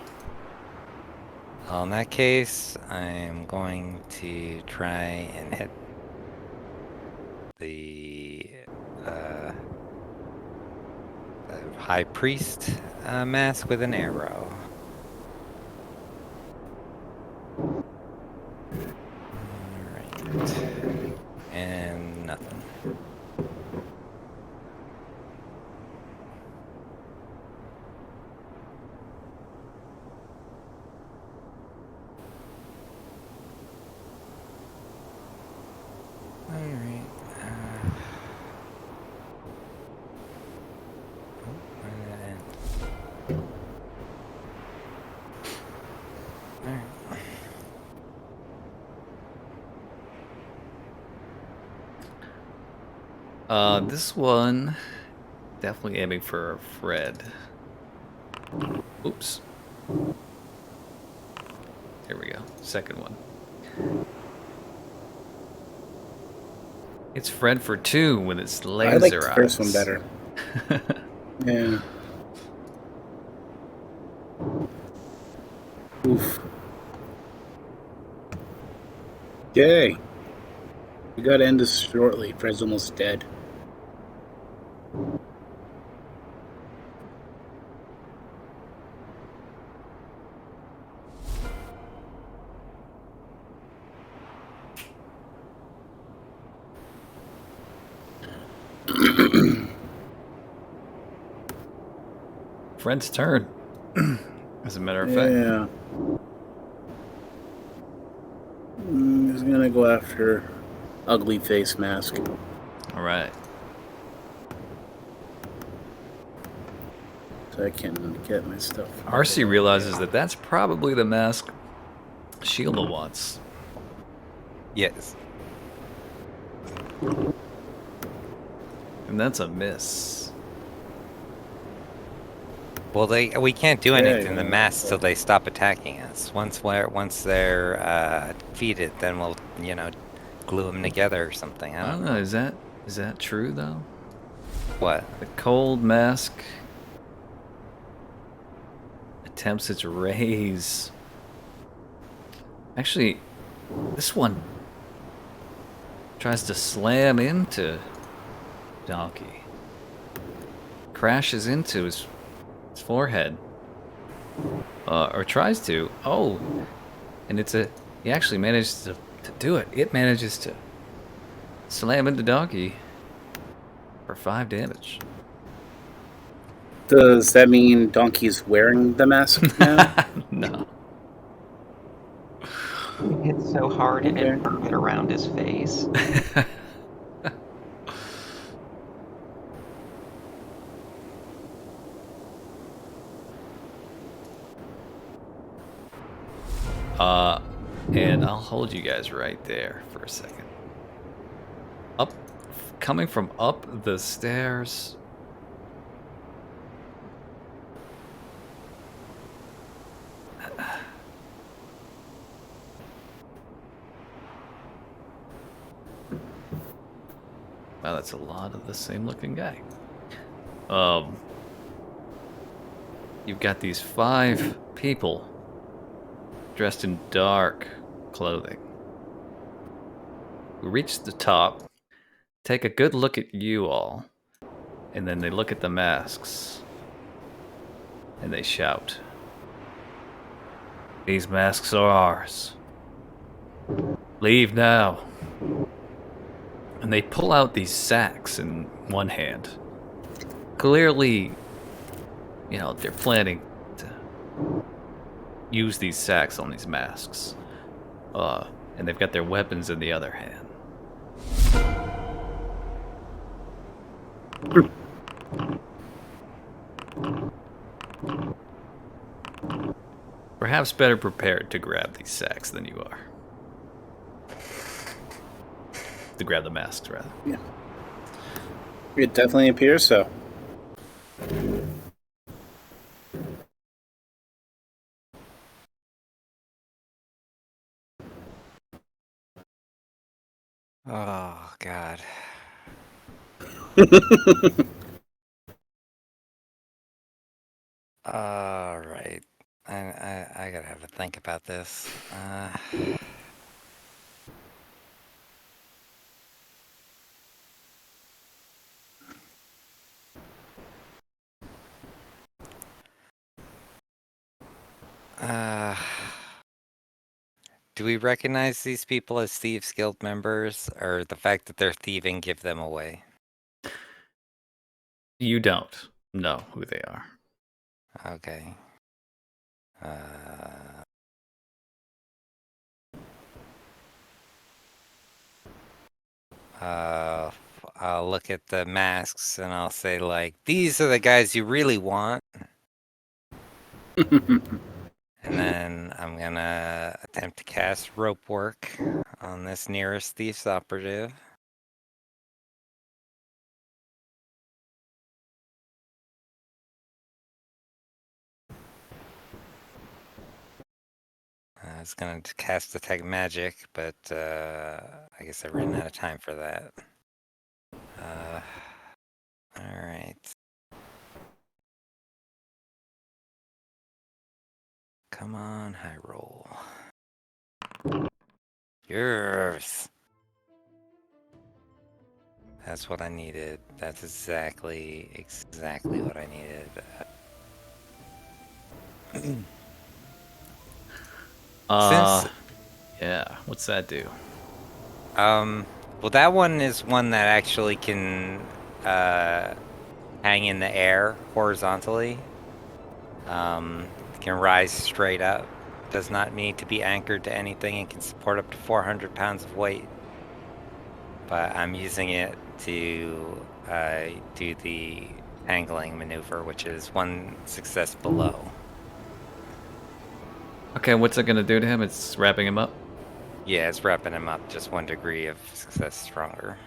Well, in that case, I'm going to try and hit the High Priest mask with an arrow. Alright. And nothing. Alright. Where did that end? Alright. This one definitely aiming for Fred. Oops. Here we go. Second one. It's Fred for 2 with its laser I like the eyes. first one better. Yeah. Oof. Yay. We gotta end this shortly. Fred's almost dead. Fred's turn. As a matter of fact. Yeah. He's gonna go after Ugly Face Mask. All right. So I can get my stuff. RC realizes that that's probably the mask Sheila wants. Yes. And that's a miss. Well, we can't do anything to the yeah, masks yeah. till they stop attacking us. Once they're defeated, then we'll glue them together or something. I don't know. Is that true though? What? The cold mask attempts its raise. Actually, this one tries to slam into Donkey. Crashes into his forehead. Or tries to. Oh! And he actually manages to do it. It manages to slam into Donkey for 5 damage. Does that mean Donkey's wearing the mask now? No. It hit so hard and Okay. it burned it around his face. And I'll hold you guys right there for a second. Coming from up the stairs. Wow, that's a lot of the same looking guy. You've got these 5 people dressed in dark clothing. We reach the top, take a good look at you all, and then they look at the masks, and they shout, "These masks are ours. Leave now." And they pull out these sacks in one hand. Clearly, they're planning to use these sacks on these masks. And they've got their weapons in the other hand. Perhaps better prepared to grab these sacks than you are. To grab the masks, rather. Yeah. It definitely appears so. Oh, God. All right. I gotta have a think about this. Do we recognize these people as Thieves Guild members, or the fact that they're thieving give them away? You don't know who they are. Okay. I'll look at the masks and I'll say, like, these are the guys you really want. And then I'm gonna attempt to cast rope work on this nearest Thieves operative. I was gonna cast Detect Magic, but I guess I ran out of time for that. Alright. Come on, high roll. Yes! That's what I needed. That's exactly what I needed. Since Yeah, what's that do? well, that one is one that actually can hang in the air horizontally. Can rise straight up. Does not need to be anchored to anything and can support up to 400 pounds of weight. But I'm using it to do the angling maneuver, which is one success below. Okay, what's it gonna do to him? It's wrapping him up. Yeah, it's wrapping him up just 1 degree of success stronger.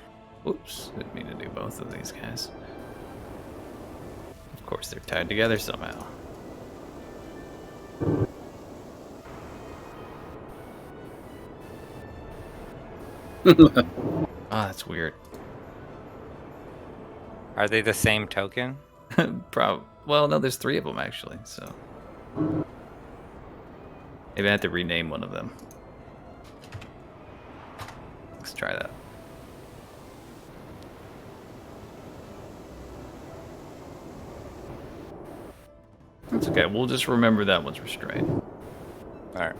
Oops, didn't mean to do both of these guys. Of course, they're tied together somehow. That's weird. Are they the same token? Well, no, there's 3 of them actually, so maybe I have to rename one of them. Let's try that. That's okay. We'll just remember that one's restrained. All right.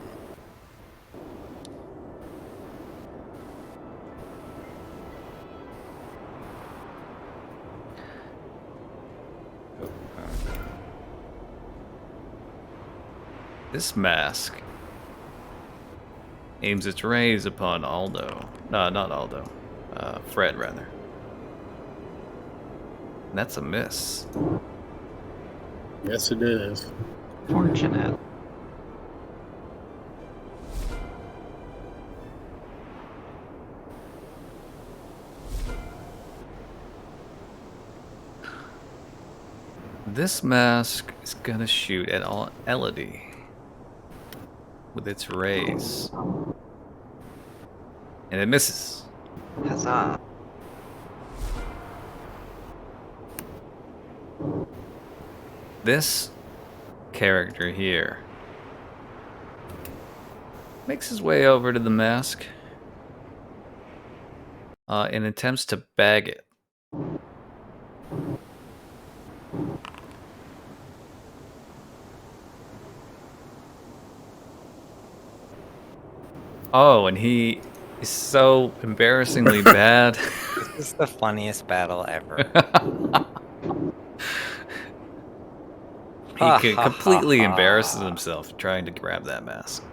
This mask aims its rays upon Aldo. No, not Aldo. Fred, rather. And that's a miss. Yes, it is. Fortunate. This mask is gonna shoot at Elodie with its rays. And it misses. Huzzah. This character here makes his way over to the mask and attempts to bag it. Oh, and he is so embarrassingly bad. This is the funniest battle ever. He completely embarrasses himself trying to grab that mask.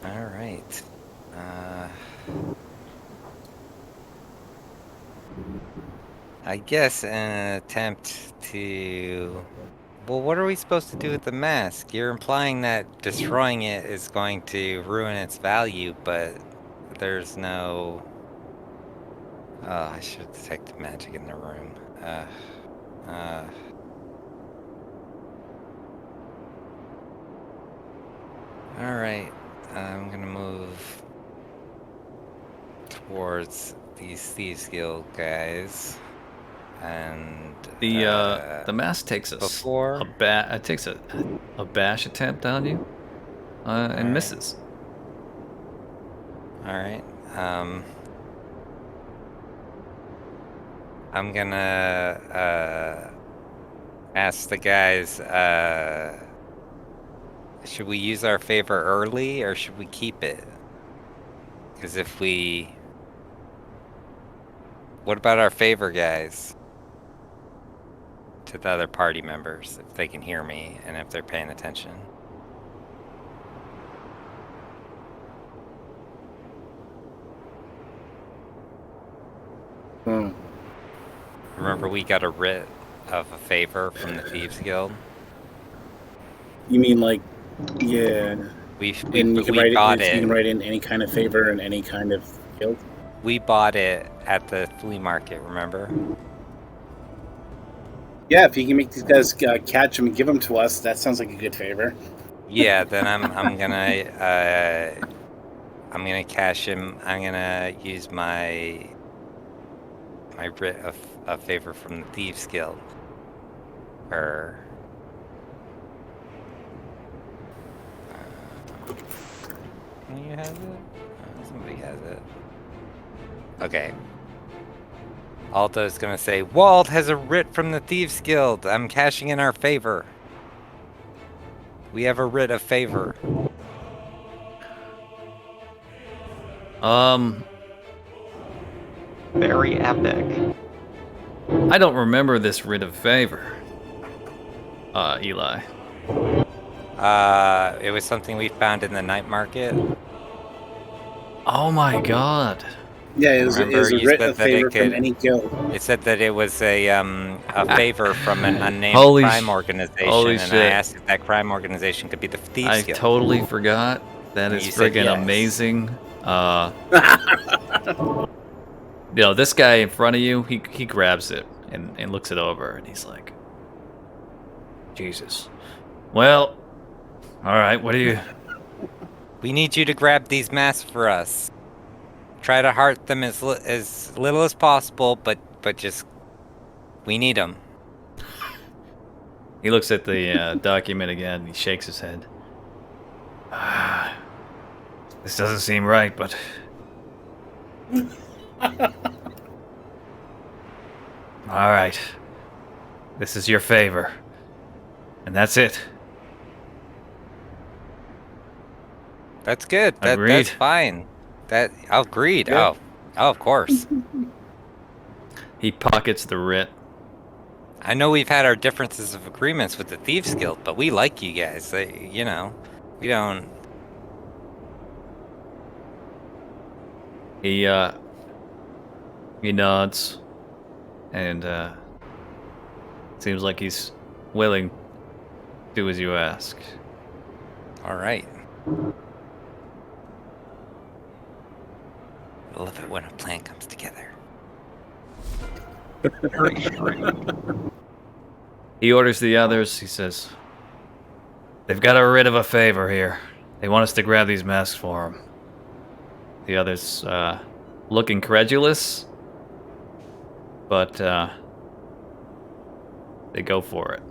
All right. I guess in an attempt to... Well, what are we supposed to do with the mask? You're implying that destroying it is going to ruin its value, but there's no... Oh, I should detect the magic in the room. Alright, I'm gonna move towards these Thieves Guild guys. And The mask takes before a bash attempt on you, and Alright. misses. Alright. I'm gonna ask the guys, should we use our favor early or should we keep it? Because if we... What about our favor, guys? To the other party members, if they can hear me and if they're paying attention. Remember, we got a writ of a favor from the Thieves Guild. You mean like, yeah? We And you can write bought it. it. You can write in any kind of favor and any kind of guild. We bought it at the flea market. Remember? Yeah, if you can make these guys catch them and give them to us, that sounds like a good favor. Yeah. Then I'm gonna cash him. I'm gonna use my writ of a favor from the Thieves Guild. Or can you have it? Somebody has it. Okay. Alto's gonna say, Walt has a writ from the Thieves Guild. I'm cashing in our favor. We have a writ of favor. Very epic. I don't remember this writ of favor, Eli. It was something we found in the night market. Oh my god. Yeah, it was a you writ said of that it favor from could- any guild. It said that it was a favor from an unnamed Holy crime organization, holy and shit. I asked if that crime organization could be the Thieves I Guild. totally forgot. That And is you said friggin' yes. amazing. You know, this guy in front of you, he grabs it and looks it over, and he's like, Jesus. Well, alright, what do you... We need you to grab these masks for us. Try to heart them as little as possible, but just... We need them. He looks at the document again, and he shakes his head. This doesn't seem right, but... Alright. This is your favor. And that's it. That's good. Agreed. That's fine. Agreed. Yeah. Oh, of course. He pockets the writ. I know we've had our differences of agreements with the Thieves Guild, but we like you guys. You know, we don't... He nods. And, seems like he's willing to do as you ask. All right. I love it when a plan comes together. Very strange. He orders the others. He says, they've got a writ of a favor here. They want us to grab these masks for them. The others look incredulous, but they go for it.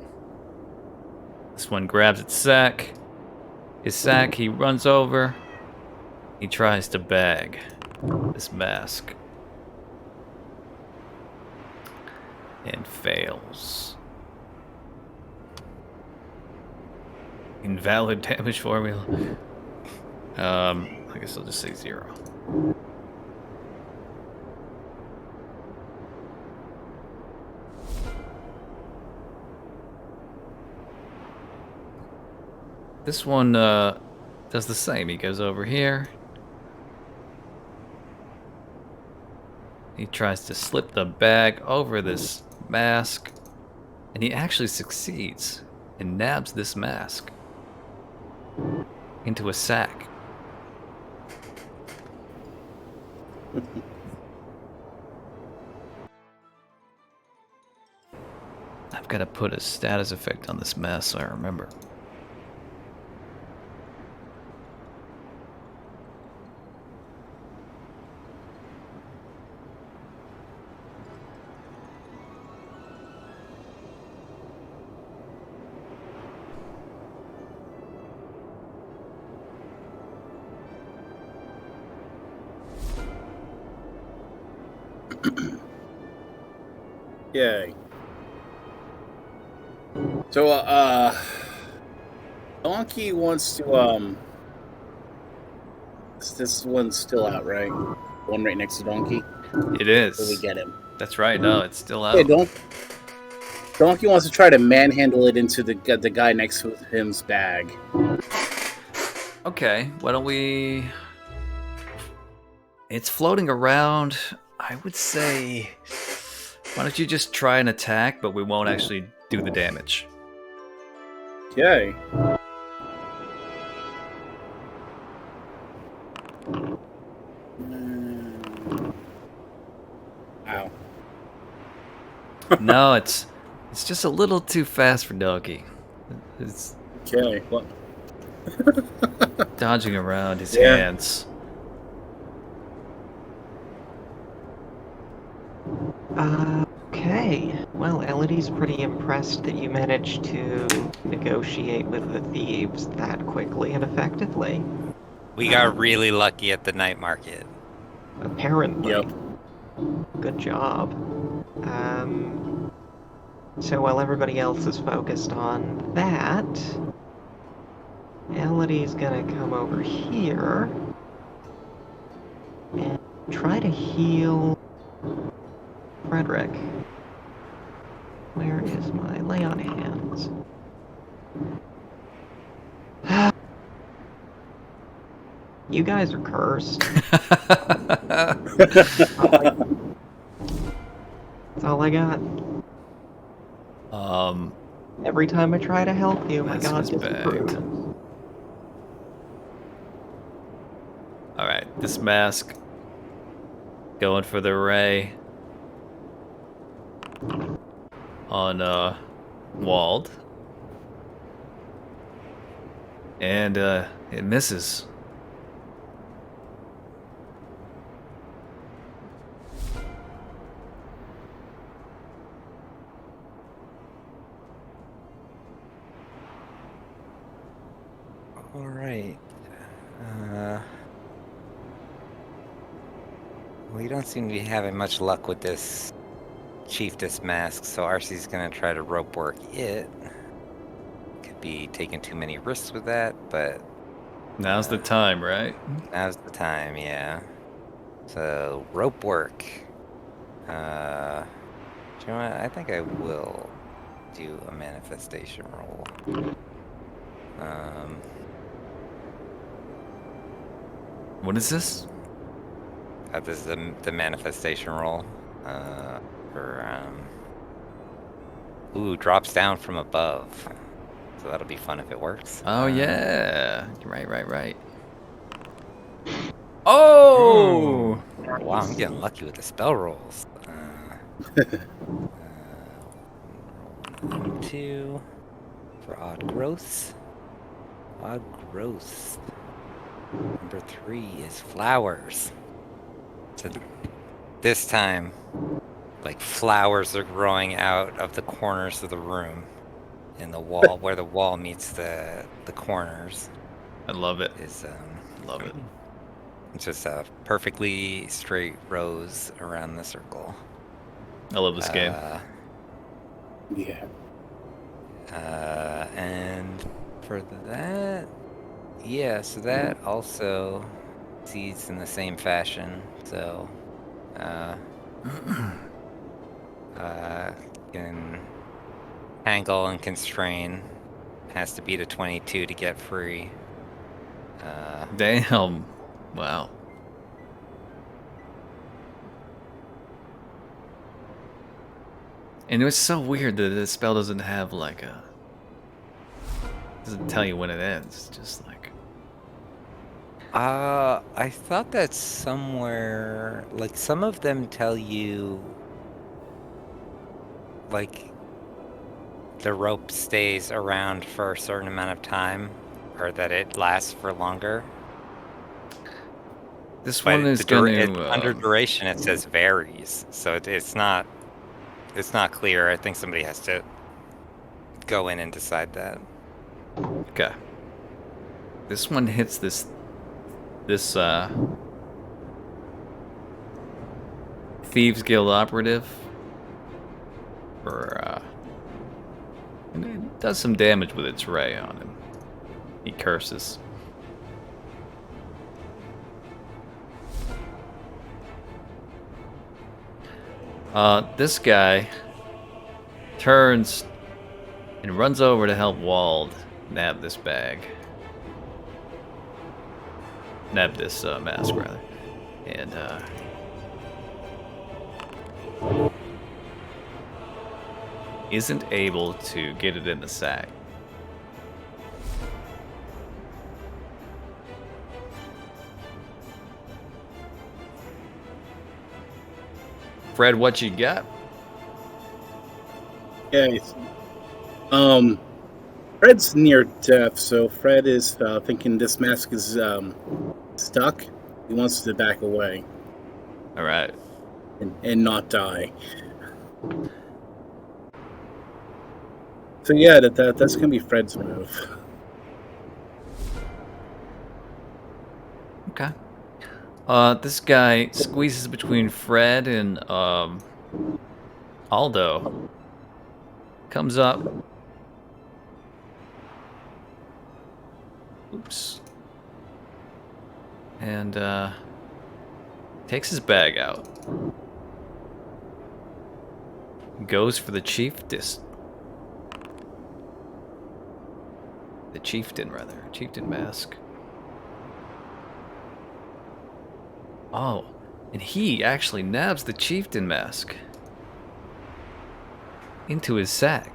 This one grabs his sack. He runs over. He tries to bag this mask. And fails. Invalid damage formula. I guess I'll just say 0. This one does the same. He goes over here. He tries to slip the bag over this mask, and he actually succeeds and nabs this mask into a sack. I've got to put a status effect on this mask so I remember. Yay. So, Donkey wants to, this one's still out, right? The one right next to Donkey? It Till we is. get him. That's right. No, it's still out. Hey, Donkey wants to try to manhandle it into the guy next to him's bag. Okay, why don't we... It's floating around. I would say... Why don't you just try an attack, but we won't actually do the damage. Okay. Ow. No, it's just a little too fast for Donkey. It's Okay. What? dodging around his Yeah. hands. Okay. Well, Elodie's pretty impressed that you managed to negotiate with the thieves that quickly and effectively. We got really lucky at the night market. Apparently. Yep. Good job. So while everybody else is focused on that, Elodie's gonna come over here and try to heal Frederick. Where is my lay on hands? You guys are cursed. That's all I got. Every time I try to help you, my That's god his disapproves. bag. Alright, this mask. Going for the ray. On, Wald. And, it misses. All right. We don't seem to be having much luck with this Chiefess mask, so RC's gonna try to rope work it. Could be taking too many risks with that, but Now's the time, right? now's the time, yeah. So rope work. Do you know what? I think I will do a manifestation roll. What is this? This is the manifestation roll. Ooh, drops down from above. So that'll be fun if it works. Oh, yeah. Right. Oh! Wow, I'm getting lucky with the spell rolls. Roll 2 for odd growth. Odd growth. Number 3 is flowers. So this time, like flowers are growing out of the corners of the room, in the wall where the wall meets the corners. I love it. Is Love it. It's just a perfectly straight rows around the circle. I love this game. Yeah. And for that, yeah, so that also seeds in the same fashion. So, can tangle and constrain. Has to beat a 22 to get free. Damn. Wow. And it was so weird that this spell doesn't have like a... Doesn't tell you when it ends. It's just like... I thought that somewhere, like some of them tell you, like, the rope stays around for a certain amount of time, or that it lasts for longer. This But one is going to... under duration, it says varies, so it's not clear. I think somebody has to go in and decide that. Okay. This one hits this Thieves Guild operative for, and it does some damage with its ray on him. He curses. This guy turns and runs over to help Wald nab this bag. Nab this mask, rather. And, isn't able to get it in the sack. Fred, what you got? Yeah. Fred's near death, so Fred is thinking this mask is stuck. He wants to back away All right. and not die. So yeah, that's gonna be Fred's move. Okay. This guy squeezes between Fred and Aldo. Comes up. Oops. And takes his bag out. Goes for the chieftain, rather. Chieftain mask. Oh, and he actually nabs the chieftain mask into his sack.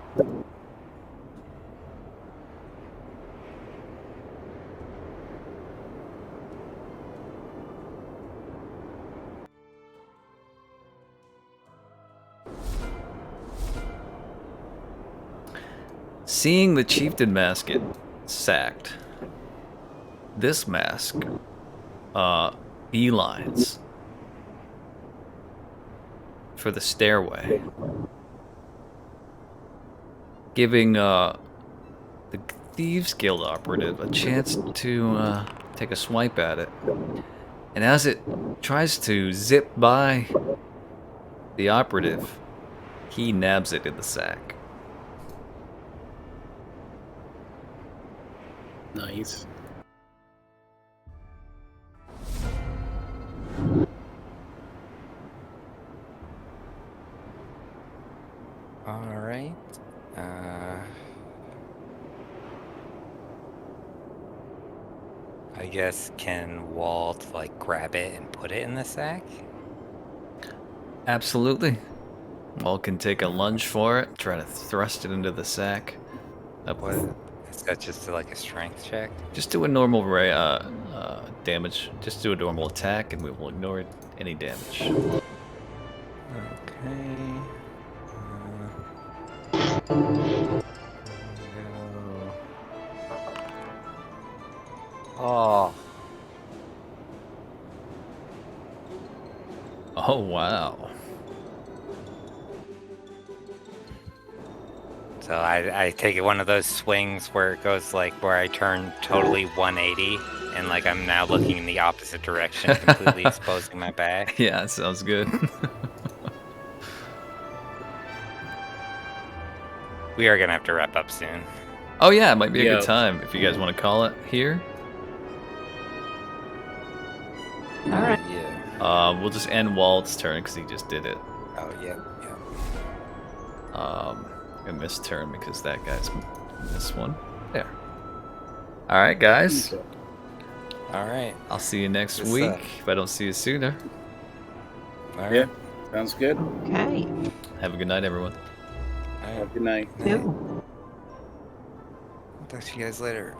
Seeing the chieftain mask get sacked, this mask beelines for the stairway, giving the Thieves Guild operative a chance to take a swipe at it. And as it tries to zip by the operative, he nabs it in the sack. Nice. All right. I guess can Walt like grab it and put it in the sack? Absolutely. Walt can take a lunge for it, try to thrust it into the sack. What? Is that just like a strength check? Just do a normal damage. Just do a normal attack, and we will ignore any damage. Okay. Oh. Oh wow. So I take it one of those swings where it goes like where I turn totally 180 and like I'm now looking in the opposite direction, completely exposing my back. Yeah, that sounds good. We are gonna have to wrap up soon. Oh yeah, it might be a Yeah. good time if you guys want to call it here. All right. Yeah. We'll just end Walt's turn because he just did it. Oh yeah. A missed turn because that guy's this one. There. All right, guys. All right. I'll see you next This, week if I don't see you sooner. All right. Yeah, sounds good. Okay. Have a good night, everyone. All right. Have a good night. Ew. Talk to you guys later.